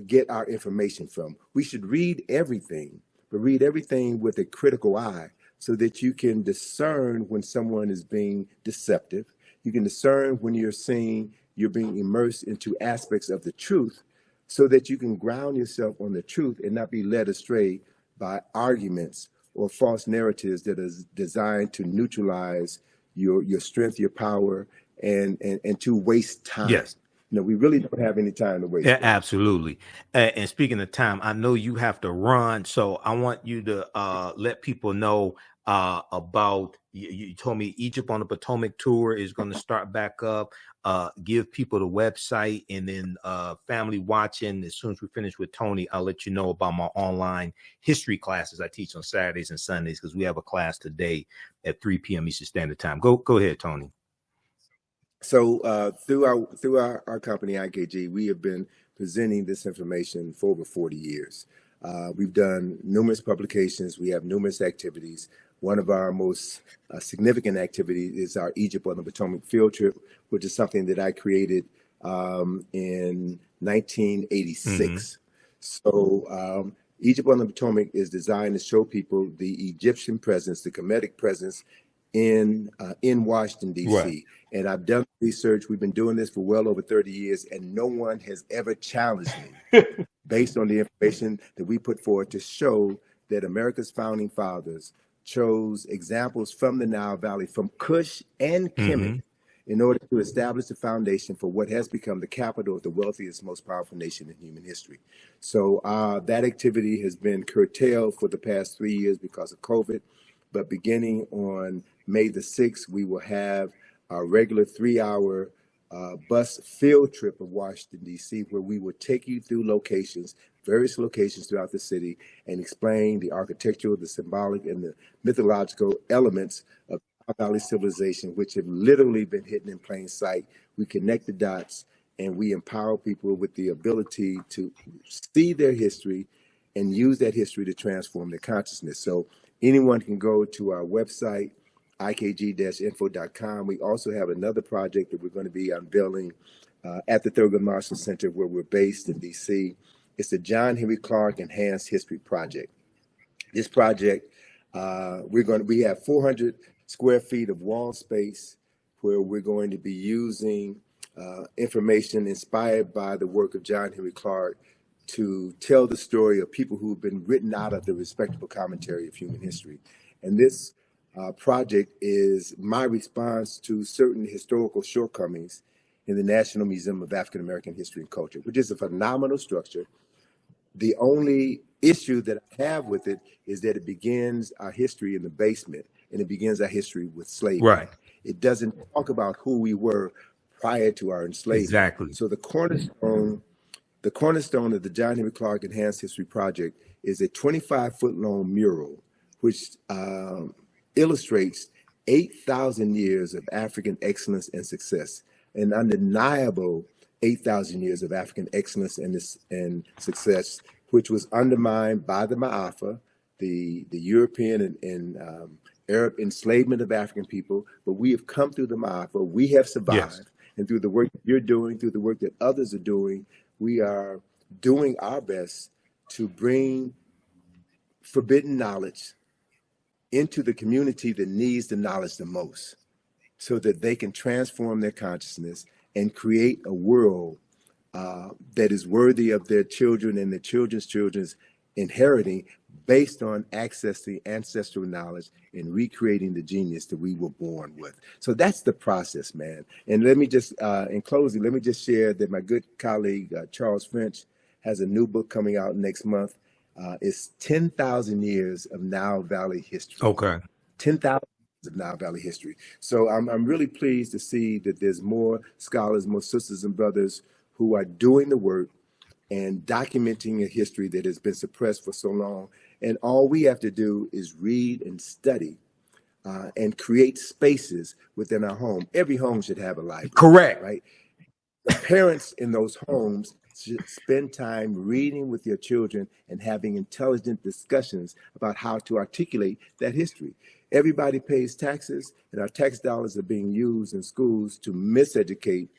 get our information from. We should read everything, but read everything with a critical eye so that you can discern when someone is being deceptive. You can discern when you're being immersed into aspects of the truth so that you can ground yourself on the truth and not be led astray by arguments or false narratives that is designed to neutralize your strength, your power, and to waste time. Yes. We really don't have any time to waste. Yeah, absolutely. And speaking of time, I know you have to run, so I want you to let people know about. You told me Egypt on the Potomac tour is going to start back up. Give people the website, and then family watching. As soon as we finish with Tony, I'll let you know about my online history classes I teach on Saturdays and Sundays, because we have a class today at 3 p.m. Eastern Standard Time. Go ahead, Tony. So through our company, IKG, we have been presenting this information for over 40 years. We've done numerous publications. We have numerous activities. One of our most significant activities is our Egypt on the Potomac field trip, which is something that I created in 1986. So Egypt on the Potomac is designed to show people the Egyptian presence, the Kemetic presence in Washington, D.C. Right. And I've done research. We've been doing this for well over 30 years, and no one has ever challenged me based on the information that we put forward to show that America's founding fathers chose examples from the Nile Valley, from Kush and Kemet, in order to establish the foundation for what has become the capital of the wealthiest, most powerful nation in human history. So that activity has been curtailed for the past 3 years because of COVID. But beginning on May the 6th, we will have our regular 3-hour bus field trip of Washington, D.C., where we will take you through various locations throughout the city, and explain the architectural, the symbolic, and the mythological elements of Nile Valley civilization, which have literally been hidden in plain sight. We connect the dots, and we empower people with the ability to see their history and use that history to transform their consciousness. So anyone can go to our website, ikg-info.com. We also have another project that we're going to be unveiling at the Thurgood Marshall Center, where we're based in D.C. It's the John Henry Clark Enhanced History Project. This project, we have 400 square feet of wall space where we're going to be using information inspired by the work of John Henry Clark to tell the story of people who've been written out of the respectable commentary of human history. And this project is my response to certain historical shortcomings in the National Museum of African American History and Culture, which is a phenomenal structure. The only issue that I have with it is that it begins our history in the basement, and it begins our history with slavery. Right. It doesn't talk about who we were prior to our enslavement. Exactly. So the cornerstone of the John Henry Clark Enhanced History Project is a 25-foot long mural, which illustrates 8,000 years of African excellence and success, an undeniable 8,000 years of African excellence and success, which was undermined by the Ma'afa, the European and Arab enslavement of African people. But we have come through the Ma'afa. We have survived. Yes. And through the work that you're doing, through the work that others are doing, we are doing our best to bring forbidden knowledge into the community that needs the knowledge the most, so that they can transform their consciousness and create a world that is worthy of their children and their children's children's inheriting, based on accessing ancestral knowledge and recreating the genius that we were born with. So that's the process, man. And let me just, in closing, let me just share that my good colleague, Charles French, has a new book coming out next month. It's 10,000 years of Nile Valley history. Okay. 10,000 of Nile Valley history. So I'm really pleased to see that there's more scholars, more sisters and brothers who are doing the work and documenting a history that has been suppressed for so long. And all we have to do is read and study and create spaces within our home. Every home should have a library. Correct. Right? The parents in those homes should spend time reading with their children and having intelligent discussions about how to articulate that history. Everybody pays taxes, and our tax dollars are being used in schools to miseducate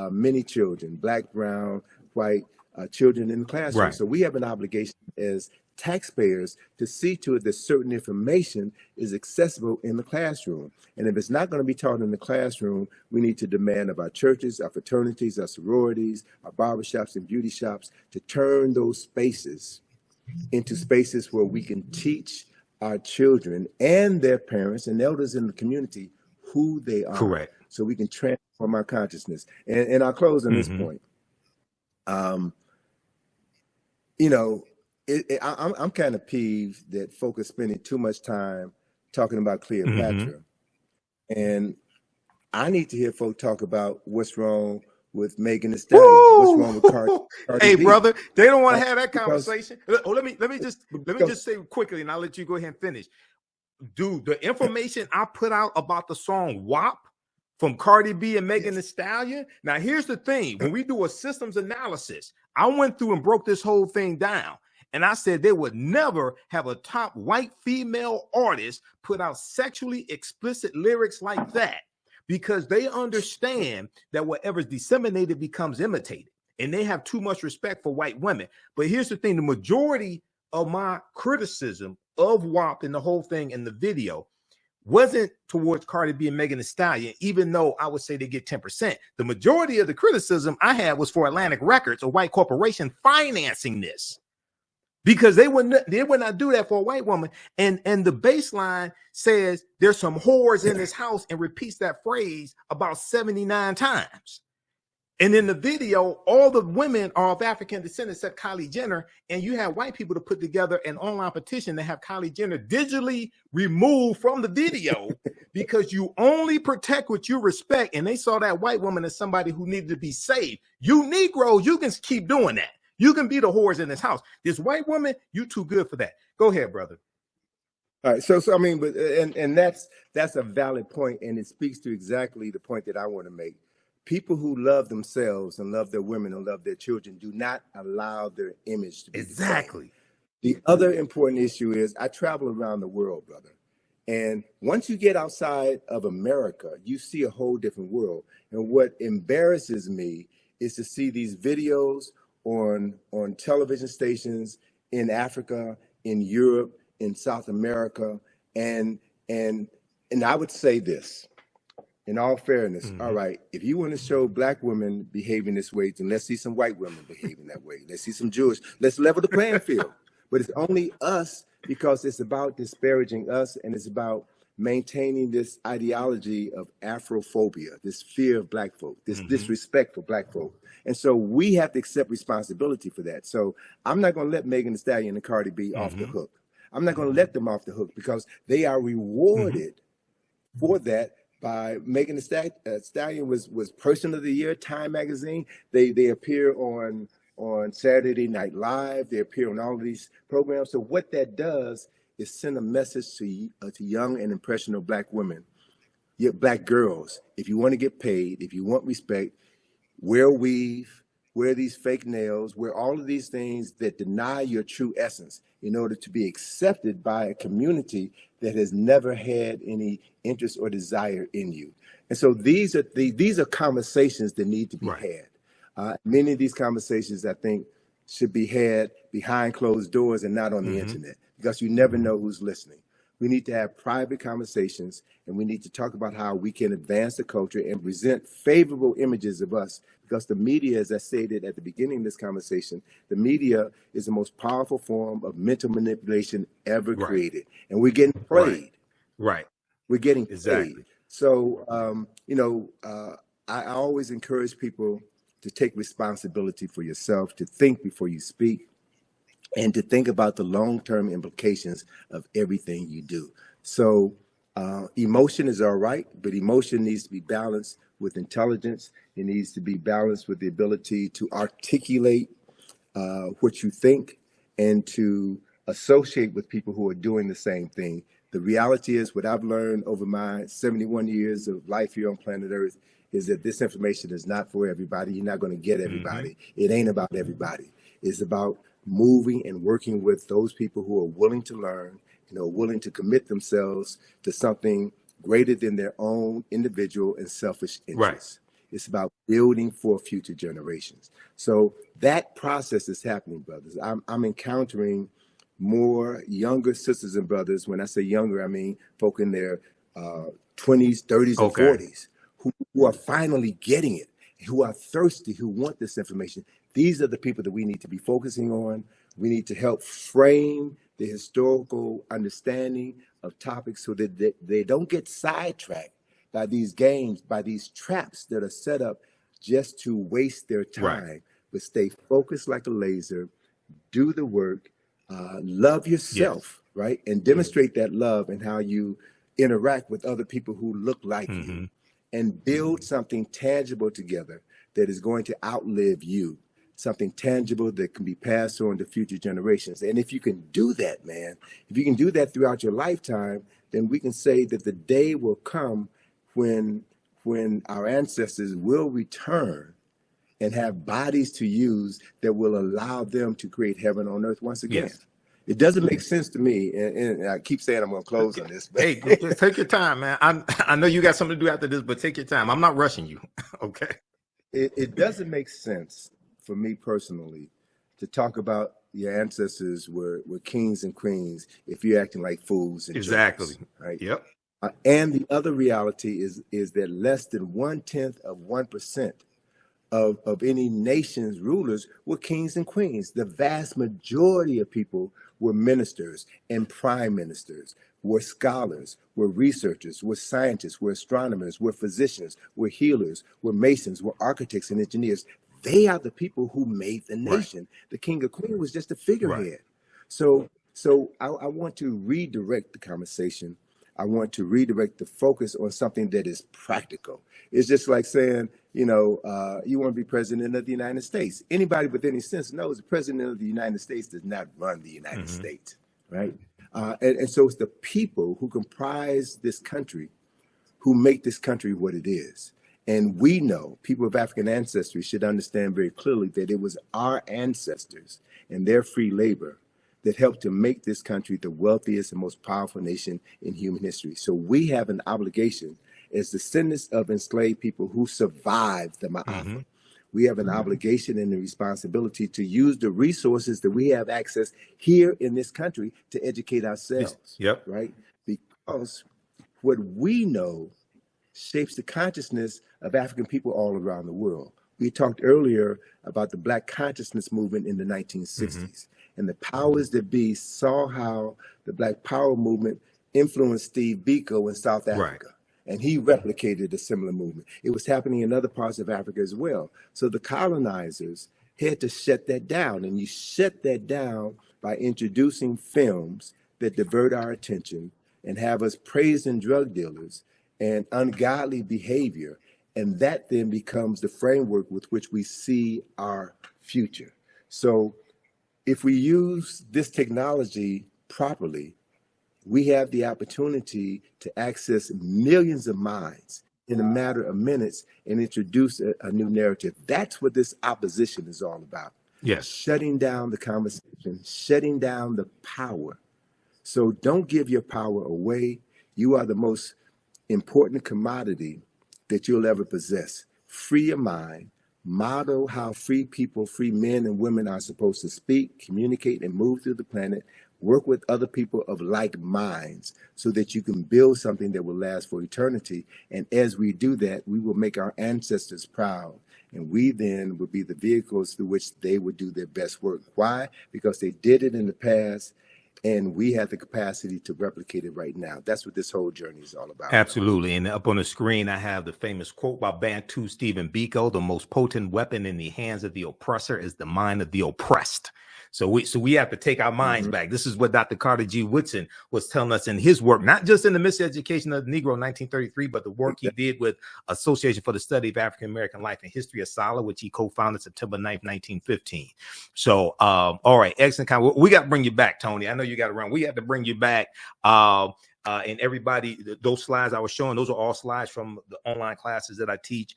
many children, black, brown, white, children in the classroom. Right. So we have an obligation as taxpayers to see to it that certain information is accessible in the classroom. And if it's not going to be taught in the classroom, we need to demand of our churches, our fraternities, our sororities, our barbershops and beauty shops to turn those spaces into spaces where we can teach our children and their parents and elders in the community who they are. Correct. So we can transform our consciousness. And I'll close on this point. You know, I'm kind of peeved that folk are spending too much time talking about Cleopatra. And I need to hear folk talk about what's wrong with Megan Thee Stallion. What's wrong with Cardi Hey, B. brother, they don't want to have that conversation. Let me just say quickly, and I'll let you go ahead and finish. Dude, the information I put out about the song WAP from Cardi B and Megan Thee Stallion. Now, here's the thing. When we do a systems analysis, I went through and broke this whole thing down. And I said they would never have a top white female artist put out sexually explicit lyrics like that, because they understand that whatever's disseminated becomes imitated. And they have too much respect for white women. But here's the thing. The majority of my criticism of WAP and the whole thing in the video wasn't towards Cardi B and Megan Thee Stallion, even though I would say they get 10%. The majority of the criticism I had was for Atlantic Records, a white corporation, financing this, because they would not do that for a white woman. And the baseline says there's some whores in this house and repeats that phrase about 79 times. And in the video, all the women are of African descent except Kylie Jenner. And you have white people to put together an online petition to have Kylie Jenner digitally removed from the video because you only protect what you respect. And they saw that white woman as somebody who needed to be saved. You Negroes, you can keep doing that. You can be the whores in this house. This white woman, you too good for that. Go ahead, brother. All right. So I mean, but and that's a valid point, and it speaks to exactly the point that I want to make. People who love themselves and love their women and love their children do not allow their image to be exactly. The other important issue is I travel around the world, brother. And once you get outside of America, you see a whole different world. And what embarrasses me is to see these videos on television stations in Africa, in Europe, in South America. And I would say this, in all fairness, all right, if you want to show black women behaving this way, then let's see some white women behaving that way. Let's see some Jewish. Let's level the playing field. But it's only us because it's about disparaging us, and it's about maintaining this ideology of Afrophobia, this fear of black folk, this disrespect for black folk. And so we have to accept responsibility for that. So I'm not going to let Megan Thee Stallion and Cardi B off the hook. I'm not going to let them off the hook because they are rewarded for that. By Megan Thee Stallion was Person of the Year, Time magazine. They appear on Saturday Night Live. They appear on all of these programs. So what that does is send a message to young and impressionable black women, black girls. If you want to get paid, if you want respect, wear weave, wear these fake nails, wear all of these things that deny your true essence in order to be accepted by a community that has never had any interest or desire in you. And so these are conversations that need to be had. Many of these conversations, I think, should be had behind closed doors and not on the internet, because you never know who's listening. We need to have private conversations, and we need to talk about how we can advance the culture and present favorable images of us, because the media, as I stated at the beginning of this conversation, the media is the most powerful form of mental manipulation ever created. And we're getting played. We're getting played. So, I always encourage people to take responsibility for yourself, to think before you speak, and to think about the long-term implications of everything you do. So emotion is all right, but emotion needs to be balanced with intelligence. It needs to be balanced with the ability to articulate what you think and to associate with people who are doing the same thing. The reality is, what I've learned over my 71 years of life here on planet Earth is that this information is not for everybody. You're not going to get everybody. It ain't about everybody. It's about moving and working with those people who are willing to learn, willing to commit themselves to something greater than their own individual and selfish interests. It's about building for future generations. So that process is happening, brothers. I'm encountering more younger sisters and brothers. When I say younger, I mean folk in their 20s, 30s, and 40s who are finally getting it, who are thirsty, who want this information. These are the people that we need to be focusing on. We need to help frame the historical understanding of topics so that they don't get sidetracked by these games, by these traps that are set up just to waste their time, but stay focused like a laser, do the work, love yourself, right? And demonstrate that love and how you interact with other people who look like you, and build something tangible together that is going to outlive you, something tangible that can be passed on to future generations. And if you can do that, man, if you can do that throughout your lifetime, then we can say that the day will come when our ancestors will return and have bodies to use that will allow them to create heaven on earth once again. It doesn't make sense to me, and I keep saying I'm going to close on this. But hey, just take your time, man. I know you got something to do after this, but take your time. I'm not rushing you. Okay. It doesn't make sense for me personally to talk about your ancestors were kings and queens if you're acting like fools and jerks, right? Yep. And the other reality is that less than 0.1% of any nation's rulers were kings and queens. The vast majority of people were ministers and prime ministers, were scholars, were researchers, were scientists, were astronomers, were physicians, were healers, were masons, were architects and engineers. They are the people who made the nation. The king or queen was just a figurehead. So I want to redirect the conversation. I want to redirect the focus on something that is practical. It's just like saying, you want to be president of the United States. Anybody with any sense knows the president of the United States does not run the United States, right? And so it's the people who comprise this country who make this country what it is. And we know, people of African ancestry should understand very clearly that it was our ancestors and their free labor that helped to make this country the wealthiest and most powerful nation in human history. So we have an obligation as descendants of enslaved people who survived the Ma'afa. We have an obligation and a responsibility to use the resources that we have access here in this country to educate ourselves, right? Because what we know shapes the consciousness of African people all around the world. We talked earlier about the Black consciousness movement in the 1960s. And the powers that be saw how the Black Power movement influenced Steve Biko in South Africa. And he replicated a similar movement. It was happening in other parts of Africa as well. So the colonizers had to shut that down. And you shut that down by introducing films that divert our attention and have us praising drug dealers and ungodly behavior. And that then becomes the framework with which we see our future. So if we use this technology properly, we have the opportunity to access millions of minds in a matter of minutes and introduce a new narrative. That's what this opposition is all about. Shutting down the conversation, shutting down the power. So don't give your power away. You are the most important commodity that you'll ever possess. Free your mind. Model how free people, free men and women are supposed to speak, communicate, and move through the planet. Work with other people of like minds so that you can build something that will last for eternity. And as we do that, we will make our ancestors proud. And we then will be the vehicles through which they would do their best work. Why? Because they did it in the past, and we have the capacity to replicate it right now. That's what this whole journey is all about. Absolutely. And up on the screen, I have the famous quote by Bantu Stephen Biko: "The most potent weapon in the hands of the oppressor is the mind of the oppressed." So we have to take our minds back. This is what Dr. Carter G. Woodson was telling us in his work, not just in the Miseducation of the Negro in 1933, but the work he did with Association for the Study of African American Life and History of SALA, which he co-founded September 9th, 1915. So, all right, excellent. We got to bring you back, Tony. I know you got to run. We have to bring you back. And everybody, those slides I was showing, those are all slides from the online classes that I teach.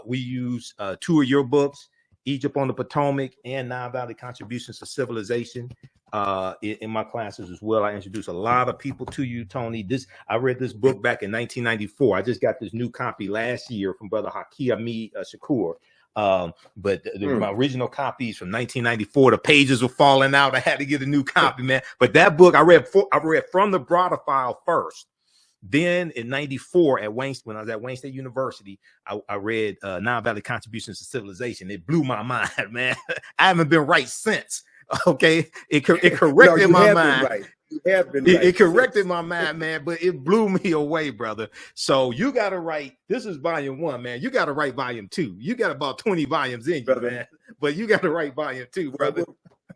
We use 2 of your books, Egypt on the Potomac and Nile Valley Contributions to Civilization, in my classes as well. I introduce a lot of people to you, Tony. I read this book back in 1994. I just got this new copy last year from Brother Haki Ami Shakur. But my original copies from 1994, the pages were falling out. I had to get a new copy, man. But that book I read from the Browder file first. Then in 94 when I was at Wayne State University, I read Nile Valley Contributions to Civilization. It blew my mind, man. I haven't been right since. Okay. It corrected my mind. Right. You have been right. It corrected my mind, man, but it blew me away, brother. So you got to write, this is volume 1, man. You got to write volume 2. You got about 20 volumes in you, man. But you got to write volume 2, brother.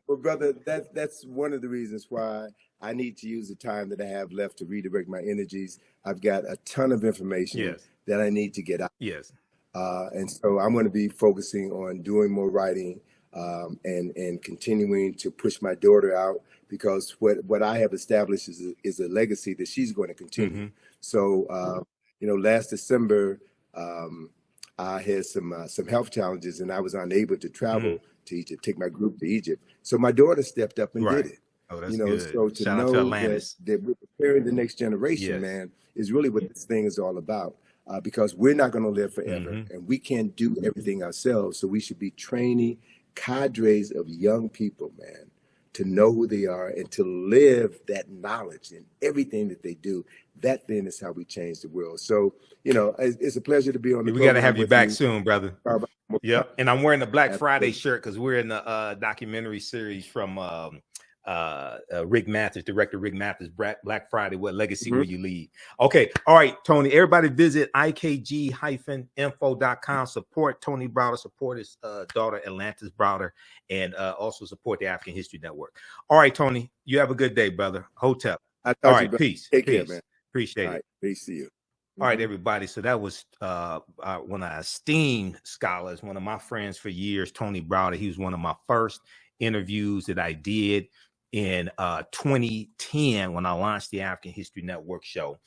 Well, brother, that's one of the reasons why I need to use the time that I have left to redirect my energies. I've got a ton of information that I need to get out. Yes. And so I'm going to be focusing on doing more writing and continuing to push my daughter out, because what I have established is a legacy that she's going to continue. Mm-hmm. So, last December, I had some health challenges and I was unable to travel to Egypt, take my group to Egypt. So my daughter stepped up and did it. Oh, that's good. So to know that we're preparing the next generation, man, is really what this thing is all about. Because we're not going to live forever, and we can't do everything ourselves. So we should be training cadres of young people, man, to know who they are and to live that knowledge in everything that they do. That then is how we change the world. So, it's a pleasure to be on the program. We got to have you back soon, brother. Yep. And I'm wearing the Black Friday shirt because we're in the documentary series from Rick Mathers, director Rick Mathers, Black Friday, What Legacy Will You Leave? Okay. All right, Tony, everybody visit ikg-info.com. Support Tony Browder, support his daughter, Atlantis Browder, and also support the African History Network. All right, Tony, you have a good day, brother. Hotep. All right, peace. Take care, man. Appreciate it. Peace to you. All right, everybody. So that was one of our esteemed scholars, one of my friends for years, Tony Browder. He was one of my first interviews that I did in 2010 when I launched the African History Network show.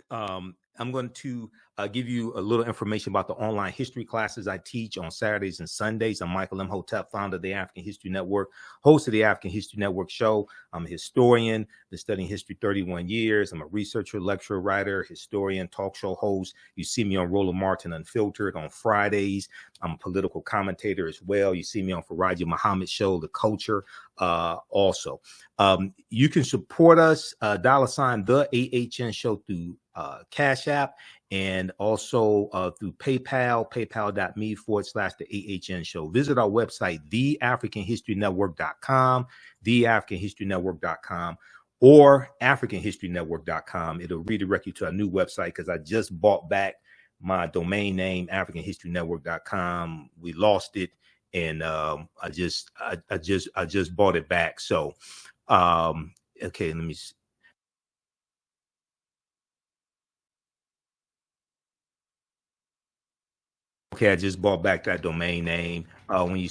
I'm going to give you a little information about the online history classes I teach on Saturdays and Sundays. I'm Michael Imhotep, founder of the African History Network, host of the African History Network show. I'm a historian, been studying history 31 years. I'm a researcher, lecturer, writer, historian, talk show host. You see me on Roland Martin Unfiltered on Fridays. I'm a political commentator as well. You see me on Faraji Muhammad show, The Culture, also. You can support us, $, the AHN show through Cash App, and also through PayPal, paypal.me/the AHN show. Visit our website, theafricanhistorynetwork.com, theafricanhistorynetwork.com, or africanhistorynetwork.com. It'll redirect you to our new website because I just bought back my domain name, africanhistorynetwork.com. We lost it, and I just bought it back. So, okay, let me see. Okay, I just bought back that domain name. When you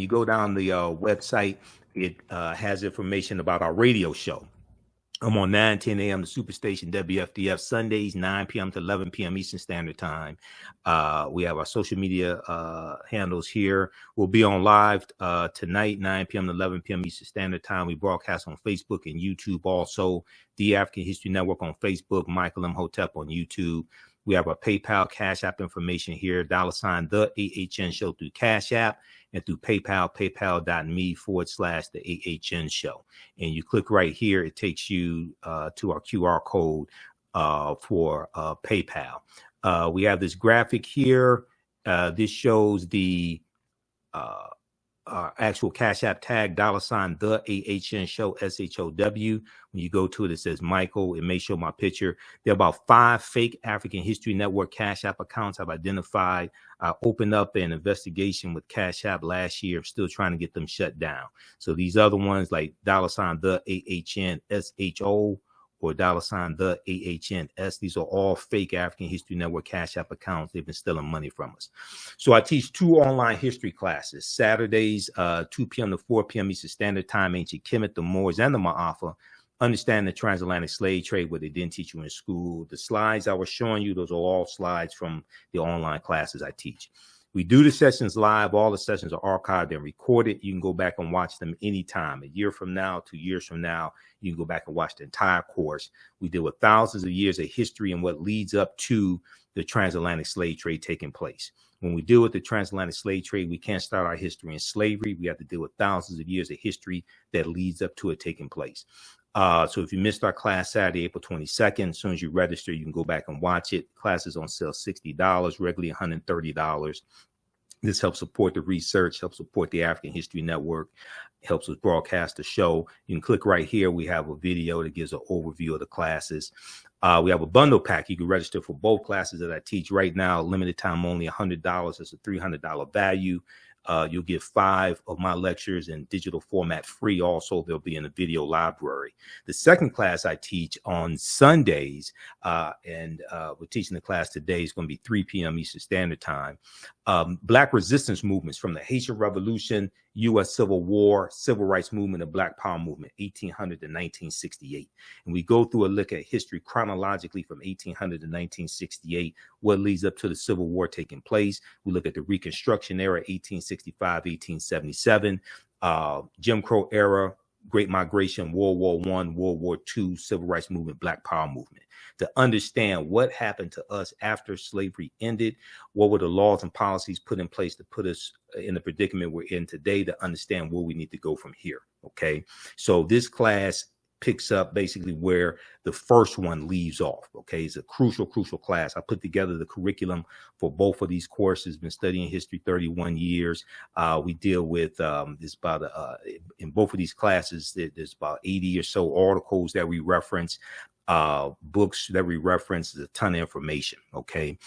go down the website, it has information about our radio show. I'm on 9:10 a.m. the Superstation WFDF Sundays, 9 p.m. to 11 p.m. Eastern Standard Time. We have our social media handles here. We'll be on live tonight, 9 p.m. to 11 p.m. Eastern Standard Time. We broadcast on Facebook and YouTube also. The African History Network on Facebook, Michael Imhotep on YouTube. We have our PayPal, Cash App information here, $, the AHN show through Cash App, and through PayPal, paypal.me/the AHN show. And you click right here, it takes you to our QR code for PayPal. We have this graphic here. This shows the actual Cash App tag, $, the AHN show, SHOW. When you go to it, it says Michael. It may show my picture. There are about 5 fake African History Network Cash App accounts I've identified. I opened up an investigation with Cash App last year. I'm still trying to get them shut down. So these other ones like $, the AHN SHO, or $, the AHNS. These are all fake African History Network Cash App accounts. They've been stealing money from us. So I teach 2 online history classes, Saturdays, 2 p.m. to 4 p.m. Eastern Standard Time, Ancient Kemet, the Moors, and the Ma'afa. Understand the transatlantic slave trade, what they didn't teach you in school. The slides I was showing you, those are all slides from the online classes I teach. We do the sessions live. All the sessions are archived and recorded. You can go back and watch them anytime. A year from now, 2 years from now, you can go back and watch the entire course. We deal with thousands of years of history and what leads up to the transatlantic slave trade taking place. When we deal with the transatlantic slave trade, we can't start our history in slavery. We have to deal with thousands of years of history that leads up to it taking place. So if you missed our class Saturday, April 22nd, as soon as you register, you can go back and watch it. Class is on sale $60, regularly $130. This helps support the research, helps support the African History Network, helps us broadcast the show. You can click right here. We have a video that gives an overview of the classes. We have a bundle pack. You can register for both classes that I teach right now. Limited time only, $100. It's a $300 value. You'll get 5 of my lectures in digital format free. Also, they'll be in a video library. The second class I teach on Sundays, and we're teaching the class today. It's going to be 3 p.m. Eastern Standard Time. Black resistance movements from the Haitian Revolution, U.S. Civil War, Civil Rights Movement, and Black Power Movement, 1800 to 1968. And we go through a look at history chronologically from 1800 to 1968, what leads up to the Civil War taking place. We look at the Reconstruction era, 1865, 1877, Jim Crow era, Great Migration, World War I, World War II, Civil Rights Movement, Black Power Movement. To understand what happened to us after slavery ended, what were the laws and policies put in place to put us in the predicament we're in today, to understand where we need to go from here. Okay, so this class picks up basically where the first one leaves off. Okay, it's a crucial class. I put together the curriculum for both of these courses. Been studying history 31 years. We deal with this about in both of these classes. There's about 80 or so articles that we reference, books that we reference. There's a ton of information. Okay,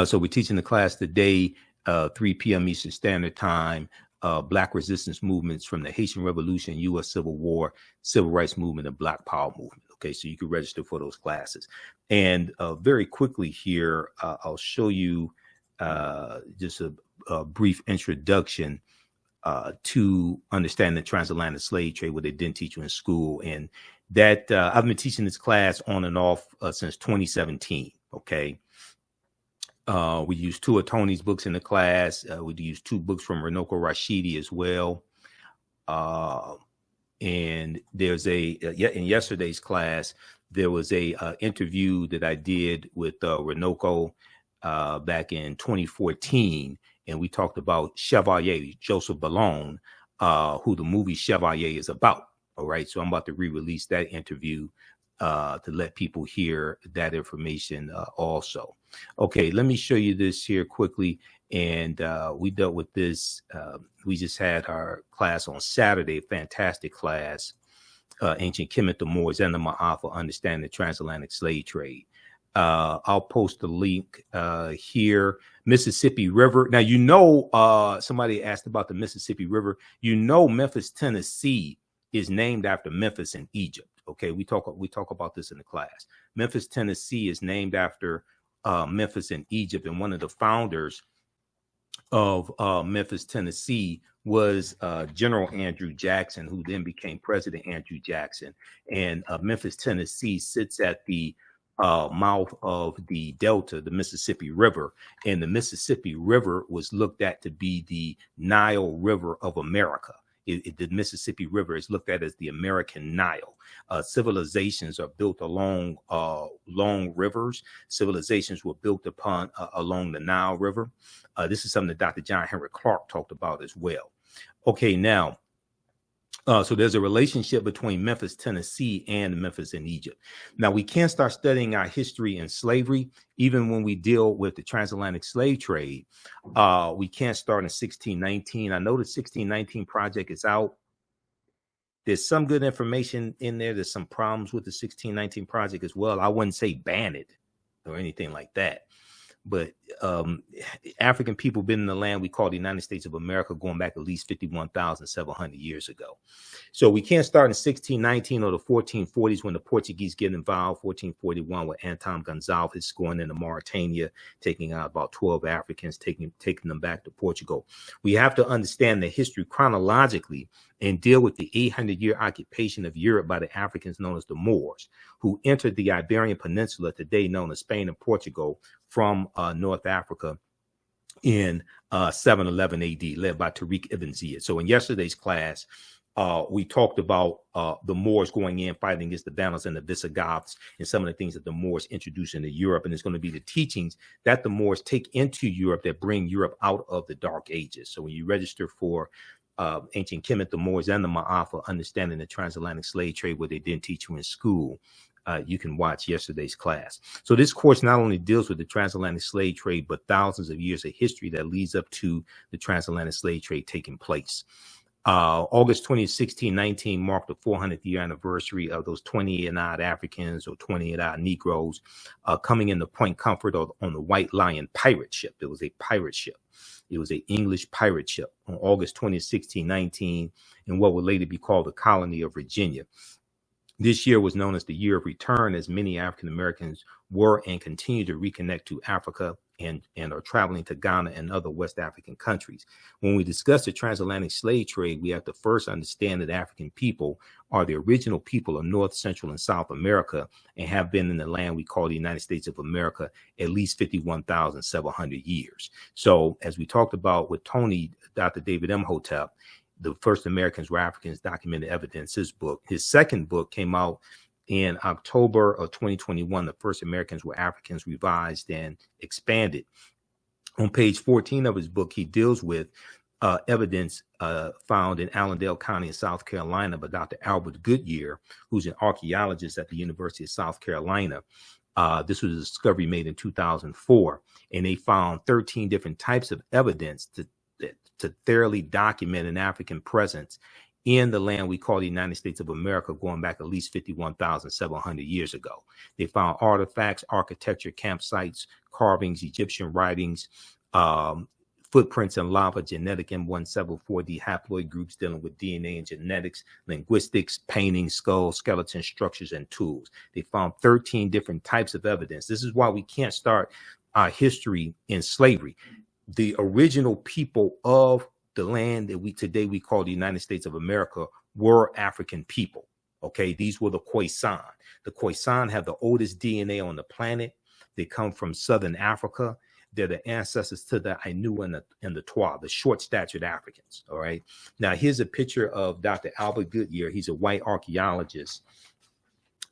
so we're teaching the class today, 3 p.m. Eastern Standard Time. Black resistance movements from the Haitian Revolution, U.S. Civil War, Civil Rights Movement, and Black Power Movement. Okay, so you can register for those classes. And very quickly here, I'll show you just a brief introduction to understand the transatlantic slave trade, what they didn't teach you in school. And that I've been teaching this class on and off since 2017. Okay. We use 2 of Tony's books in the class. We use 2 books from Runoko Rashidi as well. And there's in yesterday's class, there was a interview that I did with Runoko back in 2014. And we talked about Chevalier, Joseph Ballone, who the movie Chevalier is about. All right. So I'm about to re-release that interview to let people hear that information also. Okay, let me show you this here quickly. And we dealt with this. We just had our class on Saturday, fantastic class, Ancient Kemet, the Moors, and the Ma'afa, Understanding the Transatlantic Slave Trade. I'll post the link here. Mississippi River. Now, you know, somebody asked about the Mississippi River. You know, Memphis, Tennessee is named after Memphis in Egypt. Okay, we talk about this in the class. Memphis, Tennessee is named after Memphis in Egypt, and one of the founders of Memphis, Tennessee was General Andrew Jackson, who then became President Andrew Jackson. And Memphis, Tennessee sits at the mouth of the Delta, the Mississippi River, and the Mississippi River was looked at to be the Nile River of America. The Mississippi River is looked at as the American Nile. Civilizations are built along long rivers. Civilizations were built upon along the Nile River. This is something that Dr. John Henrik Clarke talked about as well. Okay, now, so there's a relationship between Memphis, Tennessee, and Memphis in Egypt. Now, we can't start studying our history in slavery, even when we deal with the transatlantic slave trade. We can't start in 1619. I know the 1619 project is out. There's some good information in there. There's some problems with the 1619 project as well. I wouldn't say ban it or anything like that. But African people been in the land we call the United States of America going back at least 51,700 years ago. So we can't start in 1619 or the 1440s when the Portuguese get involved. 1441 with Anton Gonzalez going into Mauritania, taking out about 12 Africans, taking them back to Portugal. We have to understand the history chronologically and deal with the 800-year occupation of Europe by the Africans known as the Moors, who entered the Iberian Peninsula, today known as Spain and Portugal, from North Africa in 711 AD, led by Tariq ibn Ziyad. So in yesterday's class, we talked about the Moors going in, fighting against the Vandals and the Visigoths, and some of the things that the Moors introduced into Europe. And it's going to be the teachings that the Moors take into Europe that bring Europe out of the Dark Ages. So when you register for ancient Kemet, the Moors, and the Ma'afa, understanding the transatlantic slave trade, what they didn't teach you in school, you can watch yesterday's class. So this course not only deals with the transatlantic slave trade, but thousands of years of history that leads up to the transatlantic slave trade taking place. August 2016-19 marked the 400th year anniversary of those 28-odd Africans or 28-odd Negroes coming into Point Comfort on the White Lion pirate ship. It was a pirate ship. It was an English pirate ship on August 2016-19 in what would later be called the colony of Virginia. This year was known as the Year of Return, as many African Americans were and continue to reconnect to Africa and are traveling to Ghana and other West African countries. When we discuss the transatlantic slave trade, we have to first understand that African people are the original people of North, Central, and South America and have been in the land we call the United States of America at least 51,700 years. So as we talked about with Tony, Dr. David Imhotep, the first Americans were Africans, documented evidence, his second book came out in October of 2021. The first Americans were Africans, revised and expanded. On page 14 of his book, he deals with evidence found in Allendale County in South Carolina by Dr. Albert Goodyear, who's an archaeologist at the University of South Carolina. This was a discovery made in 2004, and they found 13 different types of evidence to thoroughly document an African presence in the land we call the United States of America, going back at least 51,700 years ago. They found artifacts, architecture, campsites, carvings, Egyptian writings, footprints in lava, genetic M174D haploid groups dealing with DNA and genetics, linguistics, paintings, skulls, skeletons, structures, and tools. They found 13 different types of evidence. This is why we can't start our history in slavery. The original people of the land that we call the United States of America were African people. Okay, these were the Khoisan. The Khoisan have the oldest DNA on the planet. They come from Southern Africa. They're the ancestors to the Ainu and the Twa, the short-statured Africans. All right. Now here's a picture of Dr. Albert Goodyear. He's a white archaeologist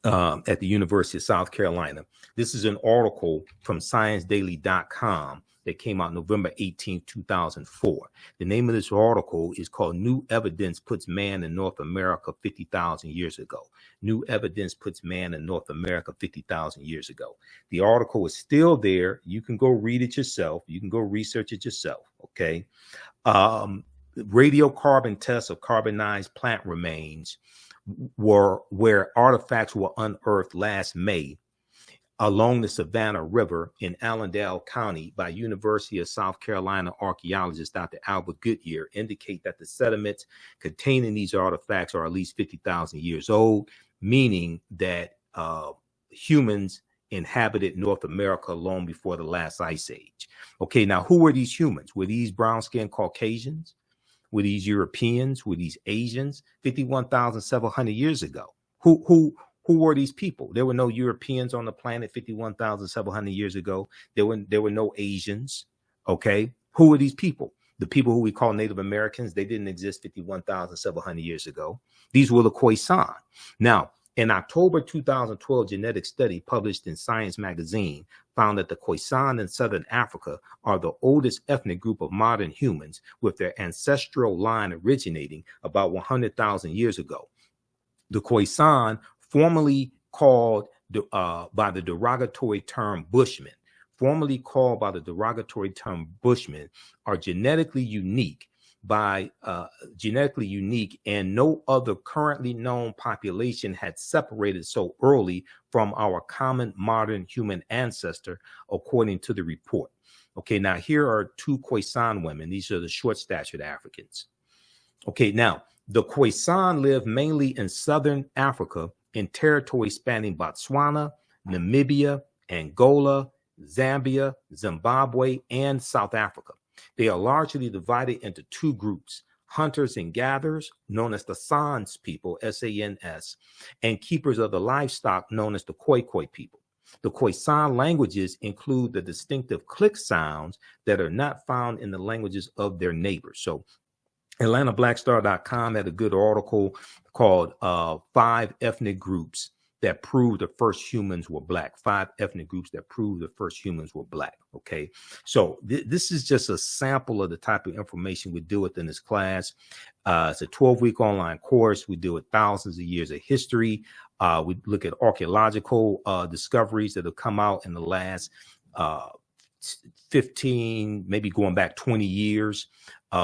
at the University of South Carolina. This is an article from ScienceDaily.com that came out November 18, 2004. The name of this article is called New Evidence Puts Man in North America 50,000 Years Ago. New Evidence Puts Man in North America 50,000 years ago. The article is still there. You can go read it yourself. You can go research it yourself, okay? Radiocarbon tests of carbonized plant remains were where artifacts were unearthed last May along the Savannah River in Allendale County by University of South Carolina archaeologist Dr. Albert Goodyear indicate that the sediments containing these artifacts are at least 50,000 years old, meaning that humans inhabited North America long before the last ice age. Okay, now who were these humans? Were these brown-skinned Caucasians? Were these Europeans? Were these Asians? 51,700 years ago. Who were these people? There were no Europeans on the planet 51,700 years ago. There were no Asians. Okay. Who were these people? The people who we call Native Americans, they didn't exist 51,700 years ago. These were the Khoisan. Now, in October 2012, genetic study published in Science magazine found that the Khoisan in Southern Africa are the oldest ethnic group of modern humans, with their ancestral line originating about 100,000 years ago. The Khoisan, formerly called by the derogatory term Bushmen, are genetically unique and no other currently known population had separated so early from our common modern human ancestor, according to the report. Okay, now here are two Khoisan women. These are the short-statured Africans. Okay, now the Khoisan live mainly in Southern Africa in territory spanning Botswana, Namibia, Angola, Zambia, Zimbabwe, and South Africa. They are largely divided into two groups: hunters and gatherers, known as the Sans people, S-A-N-S, and keepers of the livestock, known as the Khoi Khoi people. The Khoisan languages include the distinctive click sounds that are not found in the languages of their neighbors. So AtlantaBlackStar.com had a good article called 5 Ethnic Groups That Prove the First Humans Were Black. 5 ethnic groups that prove the first humans were Black. Okay, so this is just a sample of the type of information we deal with in this class. It's a 12-week online course. We deal with thousands of years of history. We look at archaeological discoveries that have come out in the last 15, maybe going back 20 years.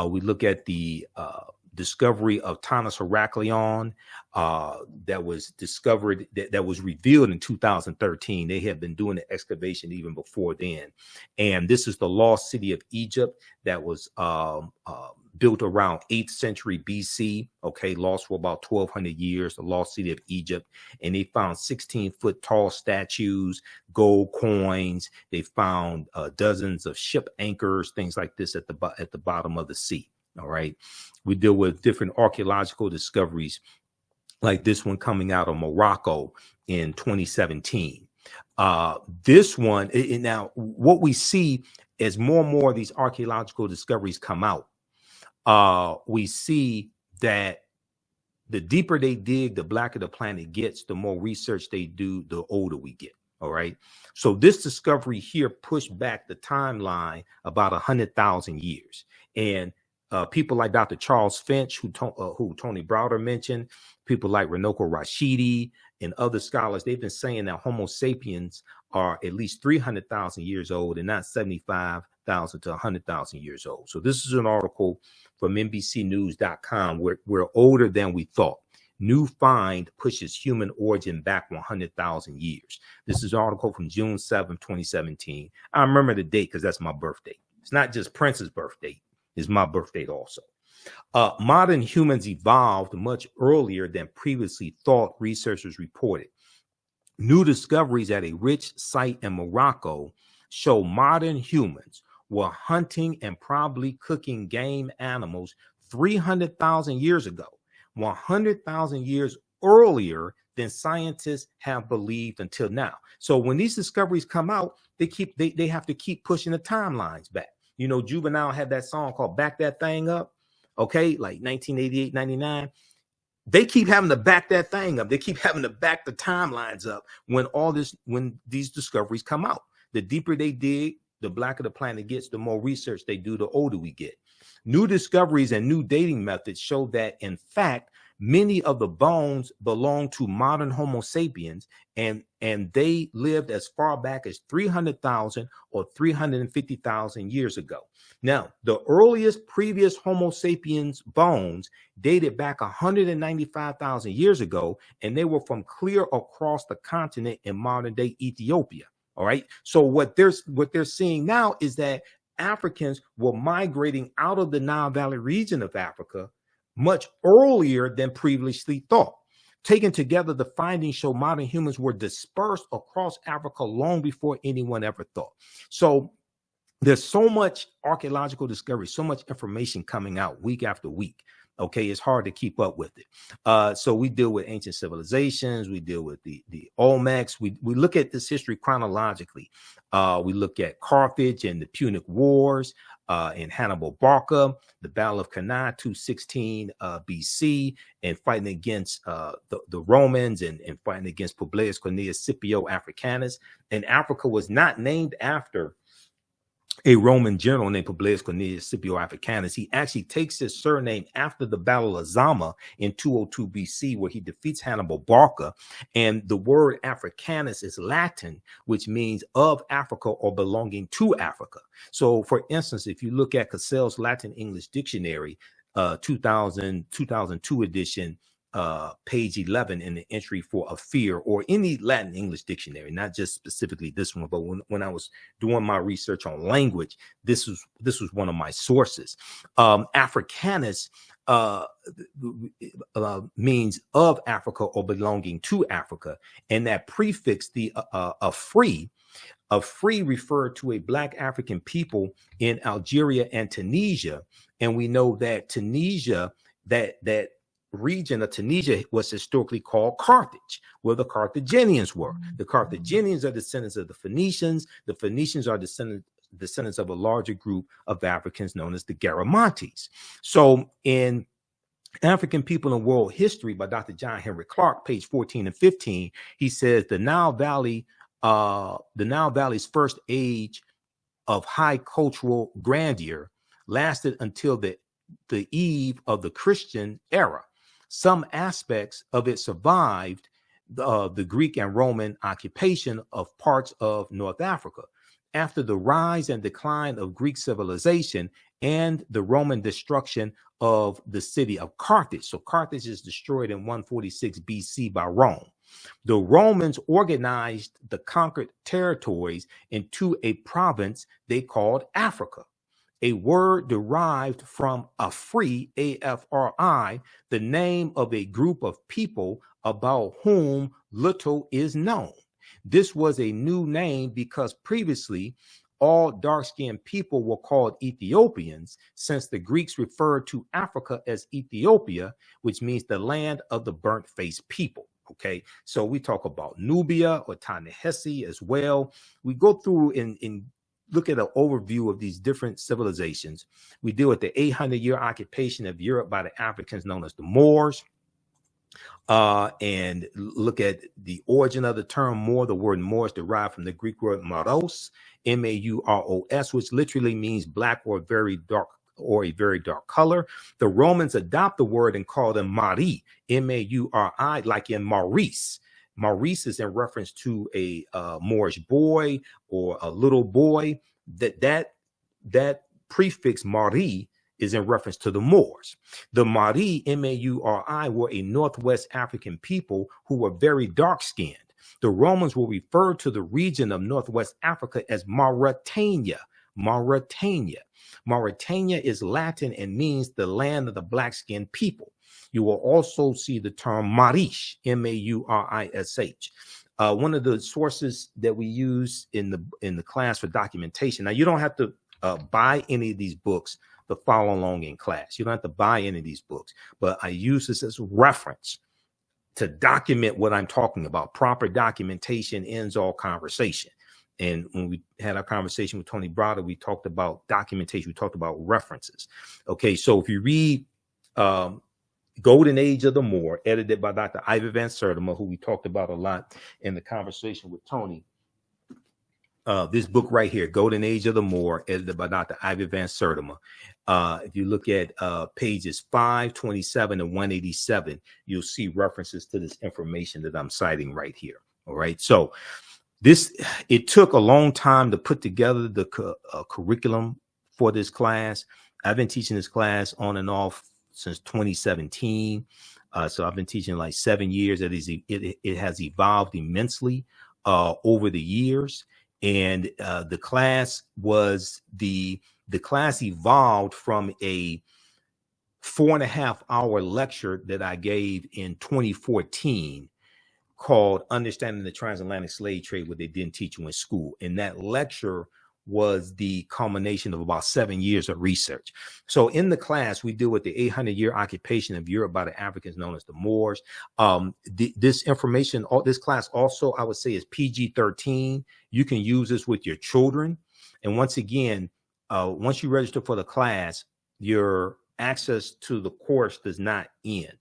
We look at the discovery of Tanis Heracleon that was discovered, that was revealed in 2013. They had been doing the excavation even before then. And this is the lost city of Egypt that was built around 8th century BC, okay, lost for about 1,200 years, the lost city of Egypt. And they found 16-foot tall statues, gold coins. They found dozens of ship anchors, things like this at the bottom of the sea. All right. We deal with different archaeological discoveries like this one coming out of Morocco in 2017. This one, now what we see as more and more of these archaeological discoveries come out, we see that the deeper they dig, the blacker the planet gets, the more research they do, the older we get. All right. So this discovery here pushed back the timeline about 100,000 years. And people like Dr. Charles Finch, who Tony Browder mentioned, people like Runoko Rashidi and other scholars, they've been saying that Homo sapiens are at least 300,000 years old and not 75,000 to 100,000 years old. So this is an article from NBCnews.com. We're older than we thought. New find pushes human origin back 100,000 years. This is an article from June 7, 2017. I remember the date because that's my birthday. It's not just Prince's birthday. Is my birthday also. Modern humans evolved much earlier than previously thought, researchers reported. New discoveries at a rich site in Morocco show modern humans were hunting and probably cooking game animals 300,000 years ago, 100,000 years earlier than scientists have believed until now. So when these discoveries come out, they have to keep pushing the timelines back. You know, Juvenile had that song called Back That Thing Up, okay, like 1988, 99. They keep having to back that thing up. They keep having to back the timelines up when these discoveries come out. The deeper they dig, the blacker the planet gets, the more research they do, the older we get. New discoveries and new dating methods show that, in fact, many of the bones belong to modern Homo sapiens, and they lived as far back as 300,000 or 350,000 years ago. Now, the earliest previous Homo sapiens bones dated back 195,000 years ago, and they were from clear across the continent in modern-day Ethiopia. All right. So what they're seeing now is that Africans were migrating out of the Nile Valley region of Africa much earlier than previously thought. Taken together, the findings show modern humans were dispersed across Africa long before anyone ever thought. So there's so much archaeological discovery, so much information coming out week after week. Okay, it's hard to keep up with it. So we deal with ancient civilizations. We deal with the Olmecs. We look at this history chronologically. We look at Carthage and the Punic Wars, and Hannibal Barca, the Battle of Cannae, 216 BC, and fighting against the Romans and fighting against Publius Cornelius Scipio Africanus. And Africa was not named after a Roman general named Publius Cornelius Scipio Africanus. He actually takes his surname after the Battle of Zama in 202 BC, where he defeats Hannibal Barca. And the word Africanus is Latin, which means of Africa or belonging to Africa. So, for instance, if you look at Cassell's Latin English Dictionary, 2002 edition, page 11 in the entry for a fear, or any Latin English dictionary, not just specifically this one, but when I was doing my research on language, this was one of my sources. Africanus means of Africa or belonging to Africa, and that prefix, the a free referred to a Black African people in Algeria and Tunisia, and we know that Tunisia, that region of Tunisia was historically called Carthage, where the Carthaginians were. The Carthaginians are descendants of the Phoenicians. The Phoenicians are descendants of a larger group of Africans known as the Garamantes. So in African People in World History by Dr. John Henry Clark, page 14 and 15, he says the Nile Valley's first age of high cultural grandeur lasted until the eve of the Christian era. Some aspects of it survived the Greek and Roman occupation of parts of North Africa. After the rise and decline of Greek civilization and the Roman destruction of the city of Carthage. So Carthage is destroyed in 146 BC by Rome. The Romans organized the conquered territories into a province they called Africa, a word derived from Afri, A-F-R-I, the name of a group of people about whom little is known. This was a new name because previously all dark-skinned people were called Ethiopians, since the Greeks referred to Africa as Ethiopia, which means the land of the burnt-faced people. Okay, so we talk about Nubia or Ta-Nehesi as well. We go through and look at an overview of these different civilizations. We deal with the 800-year occupation of Europe by the Africans known as the Moors. And look at the origin of the term Moor. The word Moor is derived from the Greek word Maros, M-A-U-R-O-S, which literally means black or very dark, or a very dark color. The Romans adopt the word and call them Mari, M-A-U-R-I, like in Maurice. Maurice is in reference to a Moorish boy or a little boy. That prefix Mari is in reference to the Moors. The Mari, M-A-U-R-I, were a Northwest African people who were very dark-skinned. The Romans will refer to the region of Northwest Africa as Mauritania. Mauritania. Mauritania is Latin and means the land of the black-skinned people. You will also see the term Marish, M-A-U-R-I-S-H. One of the sources that we use in the class for documentation. Now, you don't have to buy any of these books to follow along in class. You don't have to buy any of these books, but I use this as reference to document what I'm talking about. Proper documentation ends all conversation. And when we had our conversation with Tony Browder, we talked about documentation. We talked about references. Okay, so if you read Golden Age of the Moor, edited by Dr. Ivor Van Sertima, who we talked about a lot in the conversation with Tony. This book right here, Golden Age of the Moor, edited by Dr. Ivor Van Sertima. If you look at pages 527 and 187, you'll see references to this information that I'm citing right here. All right, so it took a long time to put together the curriculum for this class. I've been teaching this class on and off since 2017. So I've been teaching like 7 years. It has evolved immensely over the years. And the class evolved from a 4.5-hour lecture that I gave in 2014 called Understanding the Transatlantic Slave Trade, what they didn't teach you in school. And that lecture was the culmination of about 7 years of research. So in the class, we deal with the 800-year occupation of Europe by the Africans known as the Moors. This information, this class also, I would say, is PG-13. You can use this with your children. And once again, once you register for the class, your access to the course does not end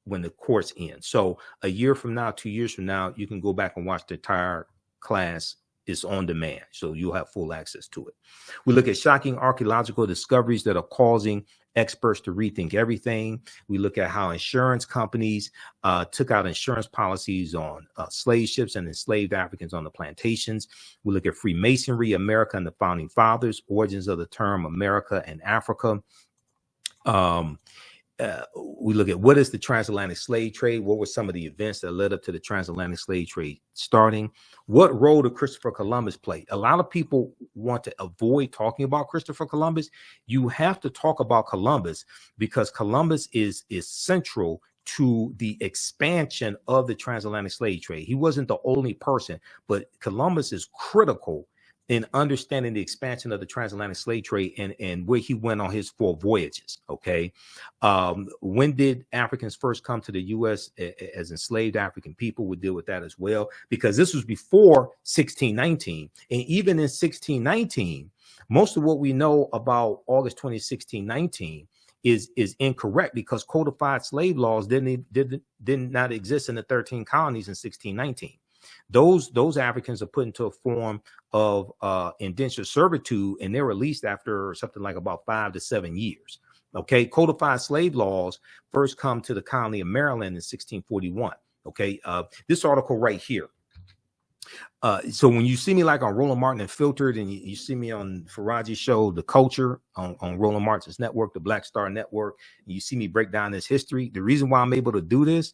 when the course ends. So a year from now, 2 years from now, you can go back and watch the entire class. Is on demand, so you'll have full access to it. We look at shocking archaeological discoveries that are causing experts to rethink everything. We look at how insurance companies took out insurance policies on slave ships and enslaved Africans on the plantations. We look at Freemasonry, America and the Founding Fathers, origins of the term America and Africa. We look at what is the transatlantic slave trade? What were some of the events that led up to the transatlantic slave trade starting? What role did Christopher Columbus play? A lot of people want to avoid talking about Christopher Columbus. You have to talk about Columbus because Columbus is central to the expansion of the transatlantic slave trade. He wasn't the only person, but Columbus is critical in understanding the expansion of the transatlantic slave trade and where he went on his 4 voyages. Okay. When did Africans first come to the U.S. as enslaved African people? We'll deal with that as well, because this was before 1619. And even in 1619, most of what we know about August 20, 1619 is incorrect, because codified slave laws did not exist in the 13 colonies in 1619. Those Africans are put into a form of indentured servitude, and they're released after something like about 5 to 7 years. Okay, codified slave laws first come to the colony of Maryland in 1641. Okay, this article right here. So when you see me like on Roland Martin Unfiltered, and you see me on Faraji's show, The Culture, on Roland Martin's network, the Black Star Network, and you see me break down this history, the reason why I'm able to do this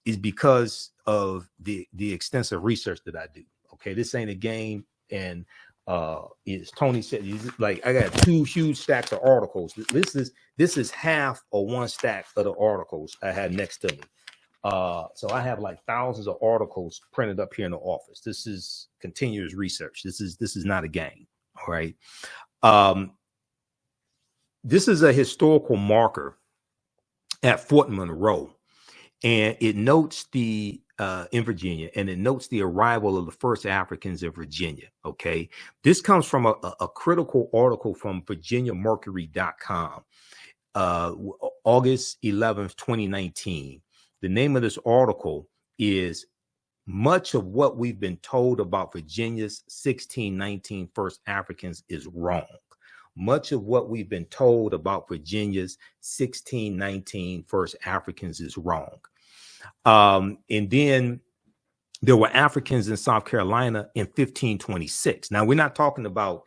is because of the extensive research that I do. Okay, this ain't a game. And as Tony said, like, I got 2 huge stacks of articles. This is half of 1 stack of the articles I had next to me. So I have like thousands of articles printed up here in the office. This is continuous research. This is not a game. All right. This is a historical marker at Fort Monroe, and it notes the in Virginia, and it notes the arrival of the first Africans in Virginia. Okay, this comes from a critical article from VirginiaMercury.com, August 11th, 2019. The name of this article is "Much of What We've Been Told About Virginia's 1619 First Africans is Wrong." Much of what we've been told about Virginia's 1619 First Africans is wrong. And then there were Africans in South Carolina in 1526. Now, we're not talking about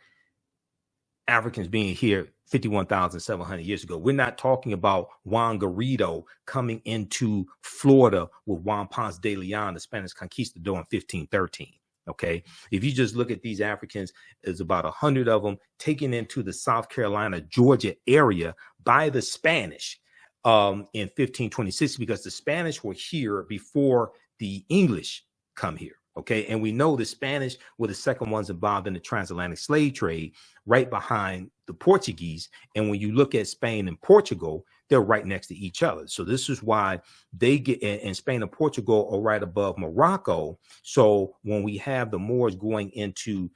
Africans being here 51,700 years ago. We're not talking about Juan Garrido coming into Florida with Juan Ponce de Leon, the Spanish conquistador, in 1513. Okay, if you just look at these Africans, there's about 100 of them taken into the South Carolina, Georgia area by the Spanish in 1526, because the Spanish were here before the English come here. Okay, and we know the Spanish were the second ones involved in the transatlantic slave trade, right behind the Portuguese. And when you look at Spain and Portugal, they're right next to each other. So this is why they get in Spain and Portugal are right above Morocco. So when we have the Moors going into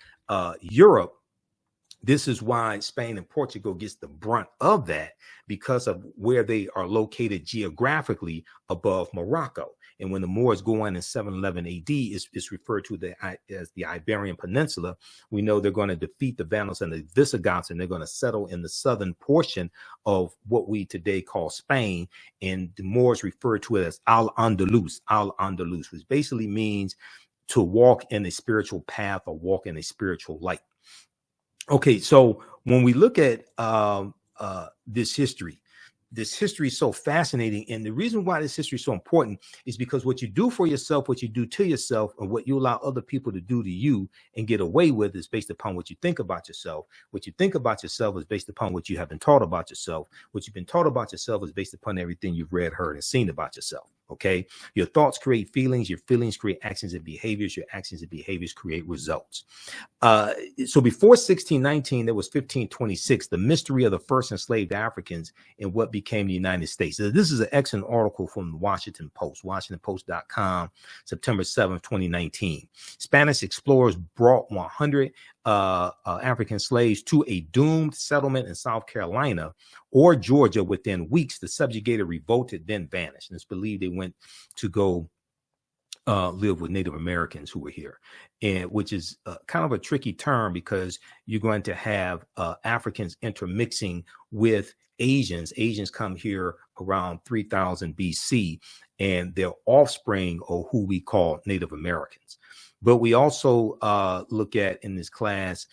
Europe, this is why Spain and Portugal gets the brunt of that, because of where they are located geographically above Morocco. And when the Moors go in 711 AD, it's referred to as the Iberian Peninsula. We know they're going to defeat the Vandals and the Visigoths, and they're going to settle in the southern portion of what we today call Spain. And the Moors refer to it as Al-Andalus, which basically means to walk in a spiritual path or walk in a spiritual light. Okay, so when we look at this history is so fascinating. And the reason why this history is so important is because what you do for yourself, what you do to yourself, and what you allow other people to do to you and get away with is based upon what you think about yourself. What you think about yourself is based upon what you have been taught about yourself. What you've been taught about yourself is based upon everything you've read, heard, and seen about yourself. Okay, your thoughts create feelings, your feelings create actions and behaviors, your actions and behaviors create results. So before 1619, there was 1526, the mystery of the first enslaved Africans in what became the United States. So this is an excellent article from the Washington Post, WashingtonPost.com, September 7th, 2019. Spanish explorers brought 100 African slaves to a doomed settlement in South Carolina or Georgia. Within weeks, the subjugated revolted, then vanished. And it's believed they went to go live with Native Americans who were here, and which is kind of a tricky term, because you're going to have Africans intermixing with Asians. Asians come here around 3000 BC, and their offspring are who we call Native Americans. But we also look at in this class,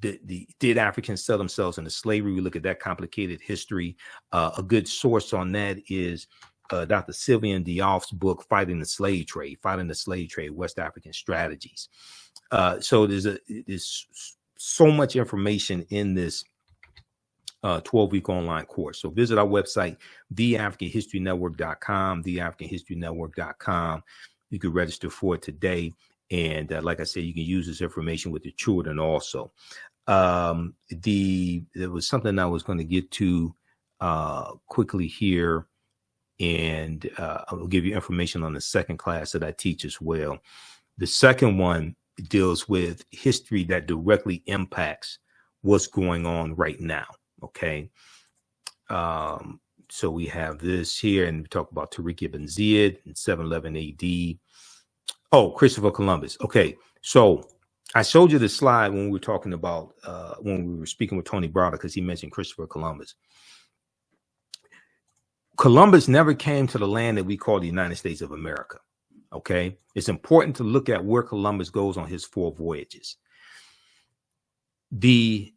did Africans sell themselves into slavery? We look at that complicated history. A good source on that is Dr. Sylvian Diouf's book, Fighting the Slave Trade, West African Strategies. So there's so much information in this 12-week online course. So visit our website, theafricanhistorynetwork.com, theafricanhistorynetwork.com. You could register for it today. And like I said, you can use this information with your children also. There was something I was going to get to quickly here, and I will give you information on the second class that I teach as well. The second one deals with history that directly impacts what's going on right now. Okay. So we have this here, and we talk about Tariq ibn Ziyad in 711 AD. Oh, Christopher Columbus. Okay. So I showed you the slide when we were talking about, when we were speaking with Tony Browder, because he mentioned Christopher Columbus. Columbus never came to the land that we call the United States of America. Okay. It's important to look at where Columbus goes on his 4 voyages. The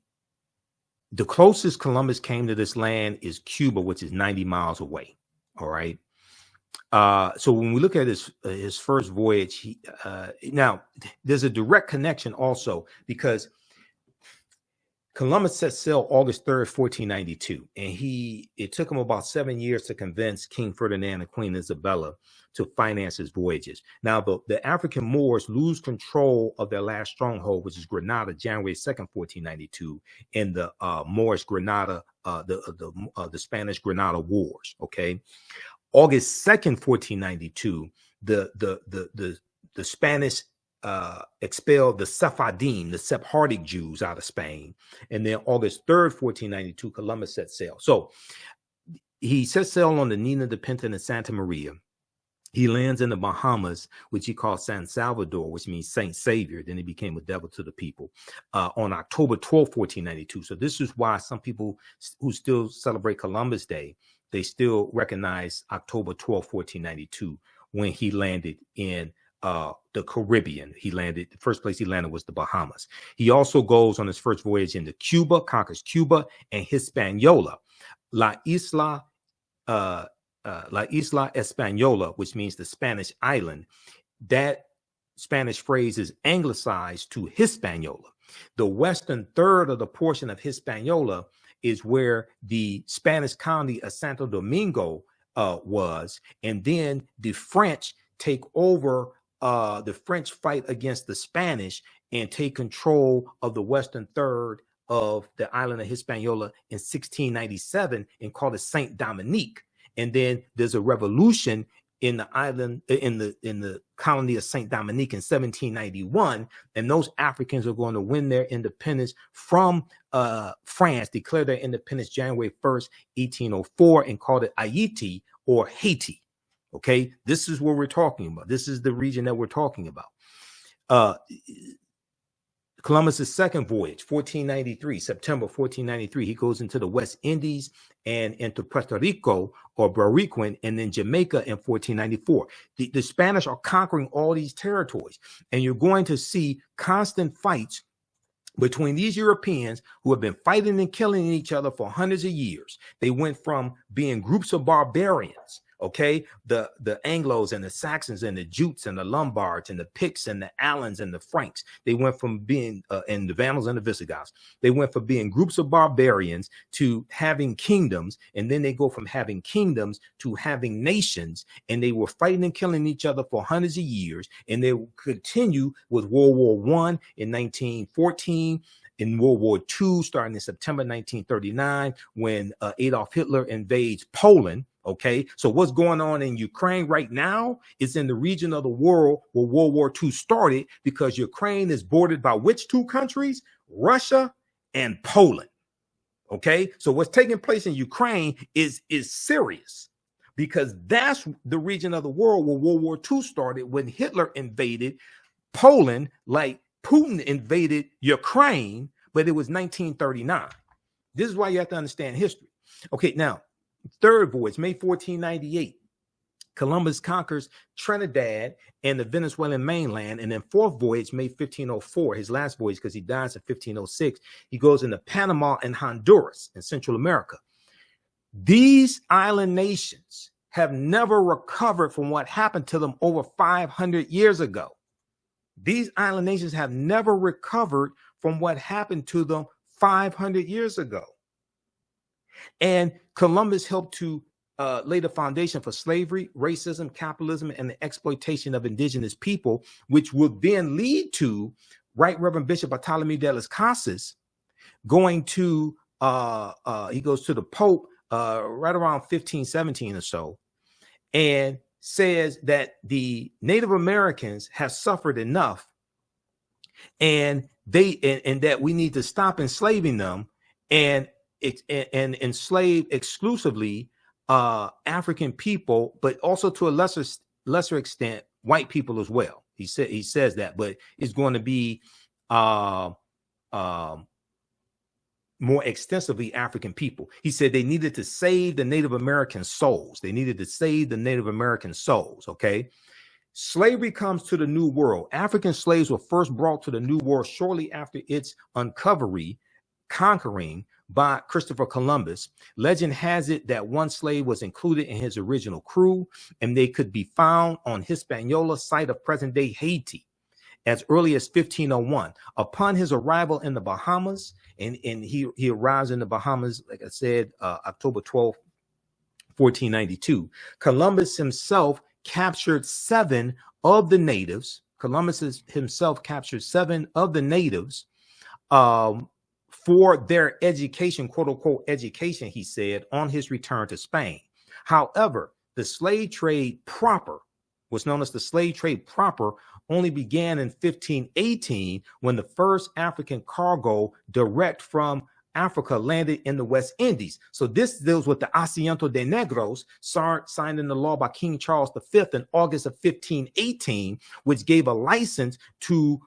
closest Columbus came to this land is Cuba, which is 90 miles away. All right. So when we look at his first voyage, now there's a direct connection also, because Columbus set sail August 3rd, 1492, and it took him about 7 years to convince King Ferdinand and Queen Isabella to finance his voyages. Now, the African Moors lose control of their last stronghold, which is Granada, January 2nd, 1492, in the Moorish Granada, the Spanish Granada Wars. Okay, August 2nd, 1492, the Spanish expelled the Sephardim, the Sephardic Jews, out of Spain. And then August 3rd, 1492, Columbus set sail. So he set sail on the Nina de Pinta and Santa Maria. He lands in the Bahamas, which he called San Salvador, which means Saint Savior. Then he became a devil to the people on October 12th, 1492. So this is why some people who still celebrate Columbus Day, they still recognize October 12th, 1492, when he landed in the Caribbean. The first place he landed was the Bahamas. He also goes on his first voyage into Cuba, conquers Cuba and Hispaniola. La Isla Española, which means the Spanish island. That Spanish phrase is anglicized to Hispaniola. The western third of the portion of Hispaniola is where the Spanish colony of Santo Domingo was. And then the French take over. The French fight against the Spanish and take control of the western third of the island of Hispaniola in 1697 and call it Saint Dominique. And then there's a revolution in the island, in the colony of Saint Dominique in 1791, and those Africans are going to win their independence from France, declare their independence January 1st, 1804, and called it Haiti or Haiti. Okay, this is what we're talking about. This is the region that we're talking about. Columbus's second voyage, September 1493, he goes into the West Indies and into Puerto Rico or Bariquin, and then Jamaica in 1494. The Spanish are conquering all these territories, and you're going to see constant fights between these Europeans who have been fighting and killing each other for hundreds of years. They went from being groups of barbarians, okay, the Anglos and the Saxons and the Jutes and the Lombards and the Picts and the Alans and the Franks. They went from being, and the Vandals and the Visigoths, they went from being groups of barbarians to having kingdoms. And then they go from having kingdoms to having nations. And they were fighting and killing each other for hundreds of years. And they will continue with World War I in 1914. In World War II, starting in September 1939, when Adolf Hitler invades Poland. Okay, so what's going on in Ukraine right now is in the region of the world where World War II started, because Ukraine is bordered by which two countries? Russia and Poland. Okay, so what's taking place in Ukraine is serious, because that's the region of the world where World War II started, when Hitler invaded Poland, like Putin invaded Ukraine, but it was 1939. This is why you have to understand history. Okay, now, third voyage, May 1498, Columbus conquers Trinidad and the Venezuelan mainland. And then fourth voyage, May 1504, his last voyage, because he dies in 1506, he goes into Panama and Honduras in Central America. These island nations have never recovered from what happened to them over 500 years ago. These island nations have never recovered from what happened to them 500 years ago. And Columbus helped to laid the foundation for slavery, racism, capitalism, and the exploitation of indigenous people, which would then lead to Right Reverend Bishop Bartholomew de las Casas going to he goes to the Pope right around 1517 or so, and says that the Native Americans have suffered enough, and that we need to stop enslaving them and enslave exclusively African people, but also to a lesser extent white people as well. He says that, but it's going to be more extensively African people. He said they needed to save the Native American souls. They needed to save the Native American souls. Okay. Slavery comes to the New World. African slaves were first brought to the New World shortly after its conquering by Christopher Columbus. Legend has it that one slave was included in his original crew, and they could be found on Hispaniola, site of present-day Haiti, as early as 1501. Upon his arrival in the Bahamas, and he arrives in the Bahamas, like I said, October 12th, 1492. Columbus himself captured 7 of the natives. Columbus himself captured 7 of the natives for their education, quote unquote education, he said, on his return to Spain. However, the slave trade proper, what's known as the slave trade proper, only began in 1518 when the first African cargo direct from Africa landed in the West Indies. So this deals with the Asiento de Negros, signed into law by King Charles V in August of 1518, which gave a license to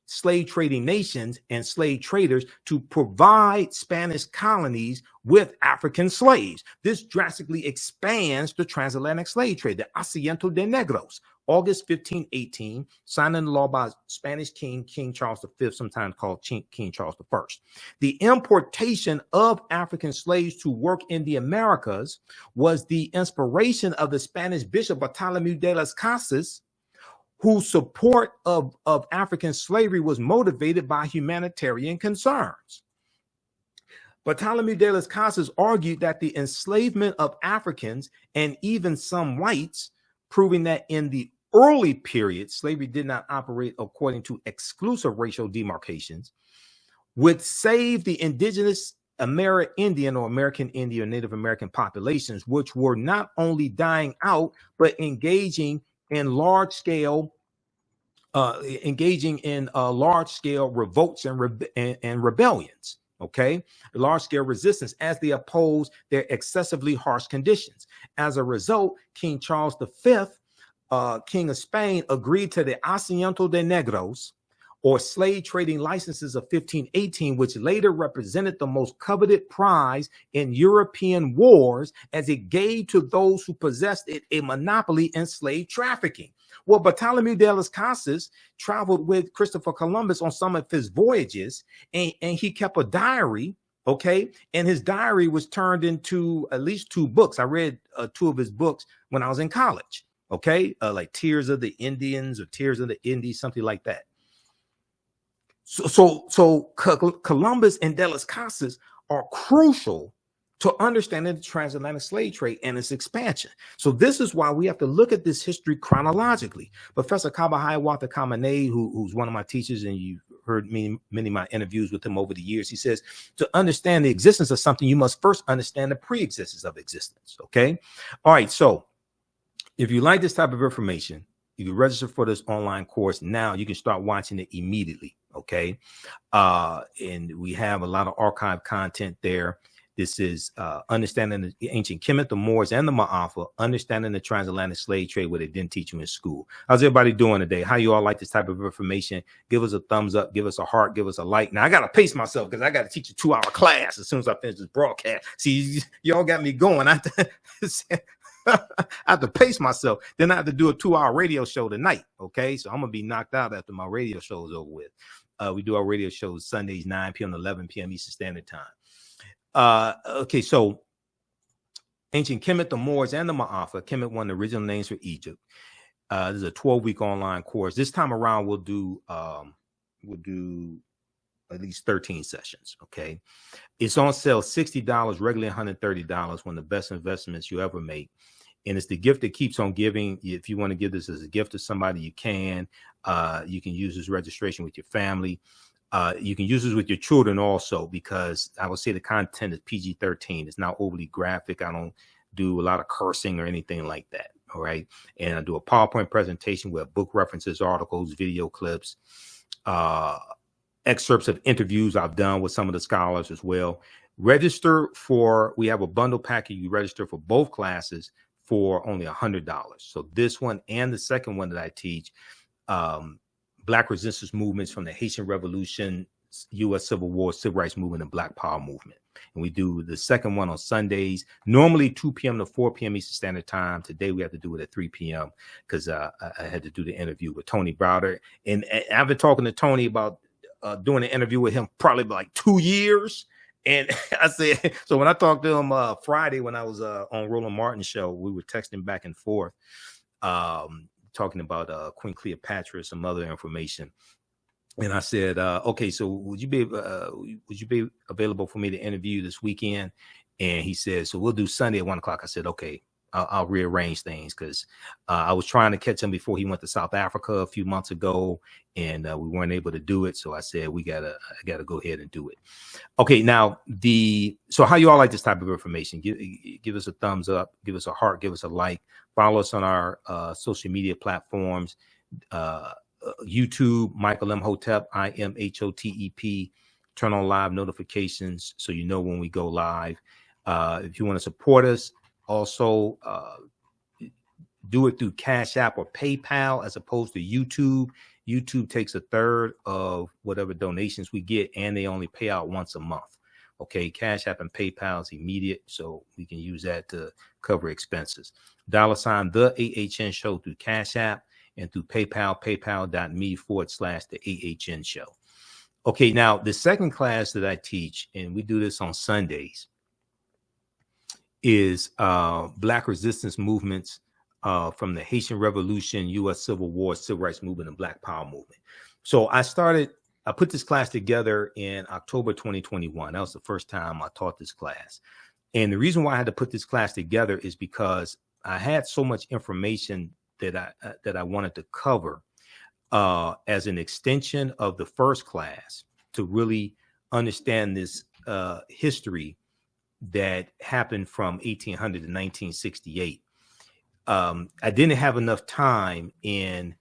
slave trading nations and slave traders to provide Spanish colonies with African slaves. This drastically expands the transatlantic slave trade, the Asiento de Negros. August 1518, signed into law by Spanish King Charles V, sometimes called King Charles I. The importation of African slaves to work in the Americas was the inspiration of the Spanish Bishop Bartholomew de las Casas, whose support of African slavery was motivated by humanitarian concerns. Bartholomew de las Casas argued that the enslavement of Africans and even some whites, proving that in the early period, slavery did not operate according to exclusive racial demarcations, would save the indigenous Amerindian or American Indian or Native American populations, which were not only dying out, but engaging in large scale revolts and rebellions. Okay, large scale resistance as they opposed their excessively harsh conditions. As a result, King Charles V, King of Spain, agreed to the Asiento de Negros, or slave trading licenses of 1518, which later represented the most coveted prize in European wars, as it gave to those who possessed it a monopoly in slave trafficking. Well, Bartholomew de las Casas traveled with Christopher Columbus on some of his voyages, and he kept a diary, okay? And his diary was turned into at least 2 books. I read 2 of his books when I was in college, okay? Like Tears of the Indians or Tears of the Indies, something like that. So Columbus and de las Casas are crucial to understanding the transatlantic slave trade and its expansion. So this is why we have to look at this history chronologically. Professor Kaba Hiawatha Kamene, who's one of my teachers, and you've heard many of my interviews with him over the years, he says, to understand the existence of something, you must first understand the pre-existence of existence, okay? All right, so if you like this type of information, you can register for this online course now. You can start watching it immediately, okay? And we have a lot of archive content there. This is understanding the ancient Kemet, the Moors, and the Ma'afa, understanding the transatlantic slave trade, what they didn't teach you in school. How's everybody doing today? How you all like this type of information? Give us a thumbs up, give us a heart, give us a like. Now, I got to pace myself because I got to teach a 2-hour class as soon as I finish this broadcast. See, y'all got me going. I have to pace myself. Then I have to do a 2-hour radio show tonight, okay? So I'm going to be knocked out after my radio show is over with. We do our radio shows Sundays, 9 p.m. to 11 p.m. Eastern Standard Time. Okay, so ancient Kemet, the Moors, and the Ma'afa. Kemet, one of the original names for Egypt. This is a 12-week online course. This time around, we'll do at least 13 sessions. Okay. It's on sale $60, regularly $130, one of the best investments you ever make. And it's the gift that keeps on giving. If you want to give this as a gift to somebody, you can. You can use this registration with your family. You can use this with your children also, because I would say the content is PG-13. It's not overly graphic. I don't do a lot of cursing or anything like that. All right. And I do a PowerPoint presentation with book references, articles, video clips, excerpts of interviews I've done with some of the scholars as well. Register for, we have a bundle package. You register for both classes for only $100. So this one and the second one that I teach, Black resistance movements from the Haitian Revolution, U.S. Civil War, Civil Rights Movement, and Black Power movement. And we do the second one on Sundays, normally 2 p.m. to 4 p.m. Eastern Standard Time. Today we have to do it at 3 p.m. because I had to do the interview with Tony Browder. And I've been talking to Tony about doing an interview with him probably like 2 years. And I said, so when I talked to him Friday when I was on Roland Martin show, we were texting back and forth, talking about Queen Cleopatra, some other information. And I said, okay, so would you be available for me to interview this weekend? And he said, so we'll do Sunday at 1 o'clock. I said, okay, I'll rearrange things, because I was trying to catch him before he went to South Africa a few months ago, and we weren't able to do it. So I said, I gotta go ahead and do it. Okay, now so how you all like this type of information? Give us a thumbs up, give us a heart, give us a like, follow us on our social media platforms, YouTube, Michael Imhotep, IMHOTEP. Turn on live notifications so you know when we go live. If you want to support us, also do it through Cash App or PayPal as opposed to YouTube. YouTube takes a third of whatever donations we get, and they only pay out once a month. Okay, Cash App and PayPal is immediate, so we can use that to cover expenses. $ the AHN show through Cash App, and through PayPal, paypal.me/the AHN show. Okay, now the second class that I teach, and we do this on Sundays, is Black resistance movements from the Haitian Revolution, U.S. Civil War, Civil Rights Movement, and Black Power movement. So I put this class together in October 2021. That was the first time I taught this class. And the reason why I had to put this class together is because I had so much information that I wanted to cover as an extension of the first class to really understand this history that happened from 1800 to 1968. I didn't have enough time in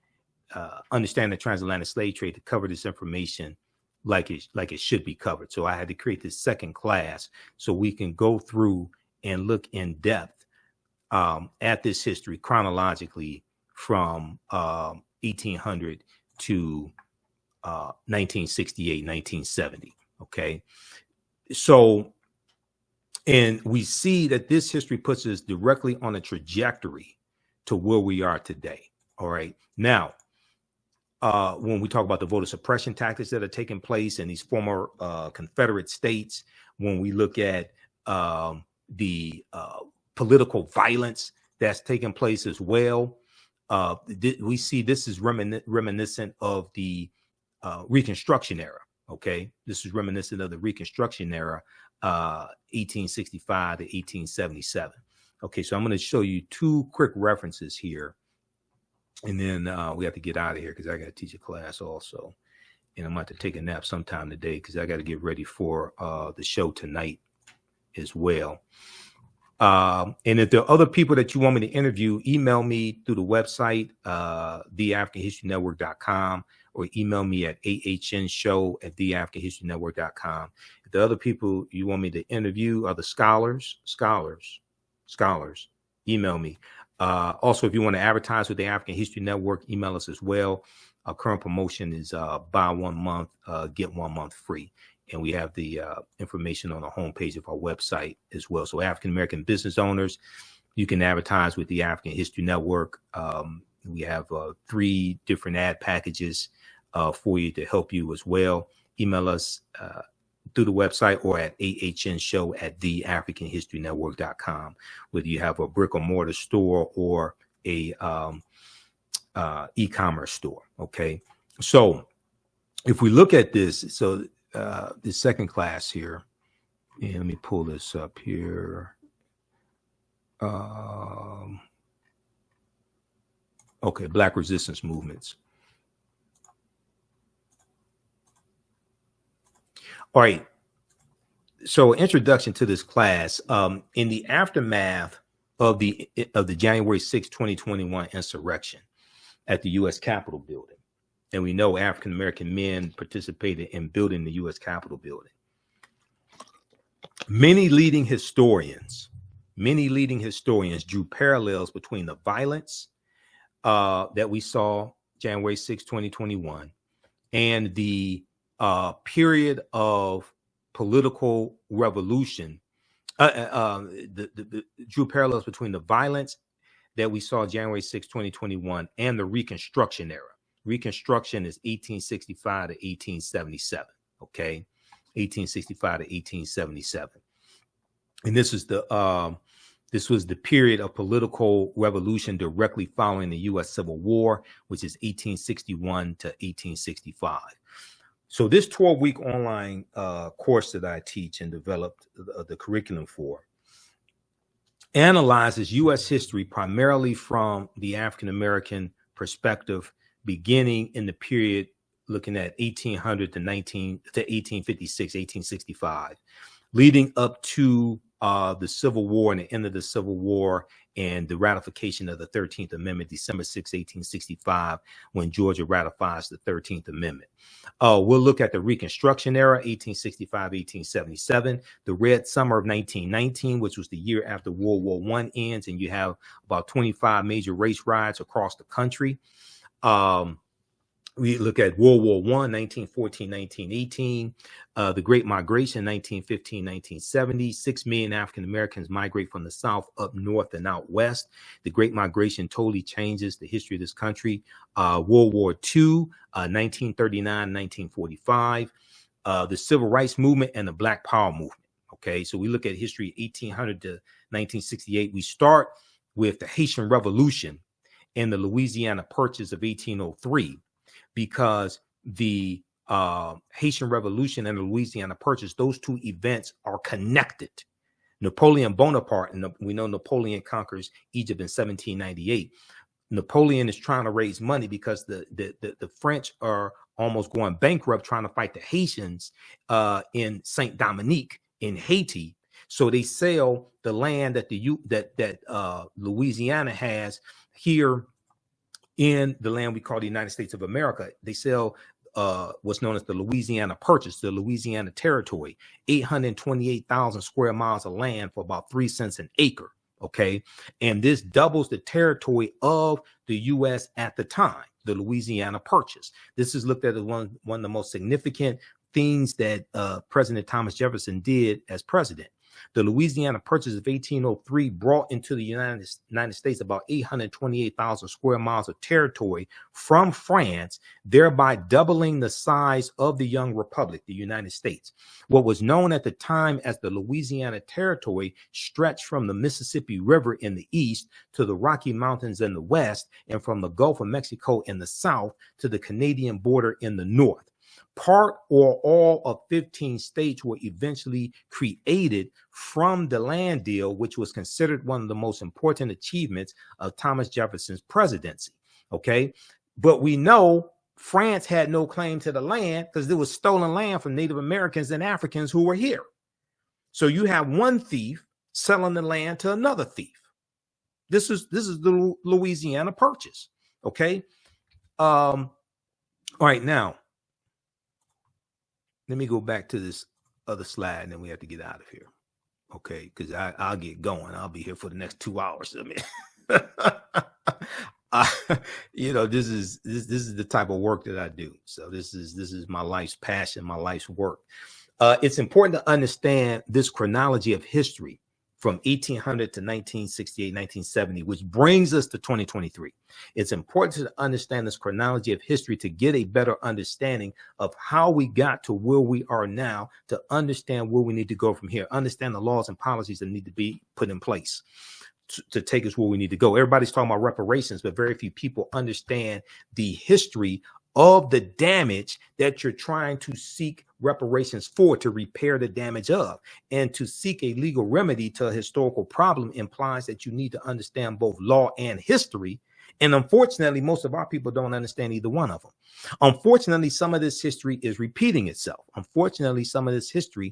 understanding the transatlantic slave trade to cover this information like it should be covered. So I had to create this second class so we can go through and look in depth at this history chronologically from 1800 to 1968, 1970. Okay. So, and we see that this history puts us directly on a trajectory to where we are today. All right. Now, when we talk about the voter suppression tactics that are taking place in these former Confederate states, when we look at the political violence that's taking place as well, we see this is reminiscent of the Reconstruction era. Okay, this is reminiscent of the Reconstruction era, 1865 to 1877. Okay, so I'm going to show you two quick references here, and then we have to get out of here because I got to teach a class also, and I'm going to have to take a nap sometime today because I got to get ready for the show tonight as well. And if there are other people that you want me to interview, email me through the website, theafricanhistorynetwork.com, or email me at ahnshow@theafricanhistorynetwork.com. If the other people you want me to interview are the scholars, email me. Also, if you want to advertise with the African History Network, email us as well. Our current promotion is buy 1 month, get 1 month free. And we have the information on the homepage of our website as well. So African-American business owners, you can advertise with the African History Network. We have 3 different ad packages for you to help you as well. Email us through the website or at ahnshow@theafricanhistorynetwork.com, whether you have a brick or mortar store or a e-commerce store. Okay. So if we look at this, so the second class here. And let me pull this up here. Okay, Black resistance movements. All right. So, introduction to this class. In the aftermath of the January 6, 2021 insurrection at the U.S. Capitol building, and we know African American men participated in building the U.S. Capitol building. Many leading historians drew parallels between the violence that we saw January 6, 2021, and the period of political revolution. Drew parallels between the violence that we saw January 6, 2021, and the Reconstruction era. Reconstruction is 1865 to 1877. Okay, 1865 to 1877, and this was the period of political revolution directly following the U.S. Civil War, which is 1861 to 1865. So this 12-week online course that I teach and developed the curriculum for analyzes U.S. history primarily from the African-American perspective, beginning in the period looking at 1800 to 1856, 1865, leading up to the Civil War and the end of the Civil War and the ratification of the 13th Amendment, December 6, 1865, when Georgia ratifies the 13th Amendment. We'll look at the Reconstruction era, 1865, 1877, the Red Summer of 1919, which was the year after World War I ends, and you have about 25 major race riots across the country. We look at World War I, 1914, 1918, the Great Migration, 1915, 1970. 6 million African Americans migrate from the South up north and out west. The Great Migration totally changes the history of this country. World War II, 1939, 1945, the Civil Rights Movement and the Black Power movement. Okay, so we look at history 1800 to 1968. We start with the Haitian Revolution and the Louisiana Purchase of 1803. Because the Haitian Revolution and the Louisiana Purchase, those two events are connected. Napoleon Bonaparte, and we know Napoleon conquers Egypt in 1798. Napoleon is trying to raise money because the French are almost going bankrupt trying to fight the Haitians in Saint Dominique in Haiti. So they sell the land that Louisiana has here in the land we call the United States of America. They sell what's known as the Louisiana Purchase, the Louisiana Territory, 828,000 square miles of land for about 3 cents an acre. Okay. And this doubles the territory of the U.S. at the time, the Louisiana Purchase. This is looked at as one of the most significant things that President Thomas Jefferson did as president. The Louisiana Purchase of 1803 brought into the United States about 828,000 square miles of territory from France, thereby doubling the size of the young republic, the United States. What was known at the time as the Louisiana Territory stretched from the Mississippi River in the east to the Rocky Mountains in the west, and from the Gulf of Mexico in the south to the Canadian border in the north. Part or all of 15 states were eventually created from the land deal, which was considered one of the most important achievements of Thomas Jefferson's presidency. Okay. But we know France had no claim to the land because there was stolen land from Native Americans and Africans who were here. So you have one thief selling the land to another thief. This is the Louisiana Purchase. Okay. All right. Now, let me go back to this other slide and then we have to get out of here. Okay, because I'll get going. I'll be here for the next 2 hours. I mean, this is the type of work that I do. So this is my life's passion, my life's work. It's important to understand this chronology of history from 1800 to 1968, 1970, which brings us to 2023. It's important to understand this chronology of history to get a better understanding of how we got to where we are now, to understand where we need to go from here, understand the laws and policies that need to be put in place to take us where we need to go. Everybody's talking about reparations, but very few people understand the history of the damage that you're trying to seek reparations for, to repair the damage of. And to seek a legal remedy to a historical problem implies that you need to understand both law and history. And unfortunately, most of our people don't understand either one of them. Unfortunately, some of this history is repeating itself. Unfortunately, some of this history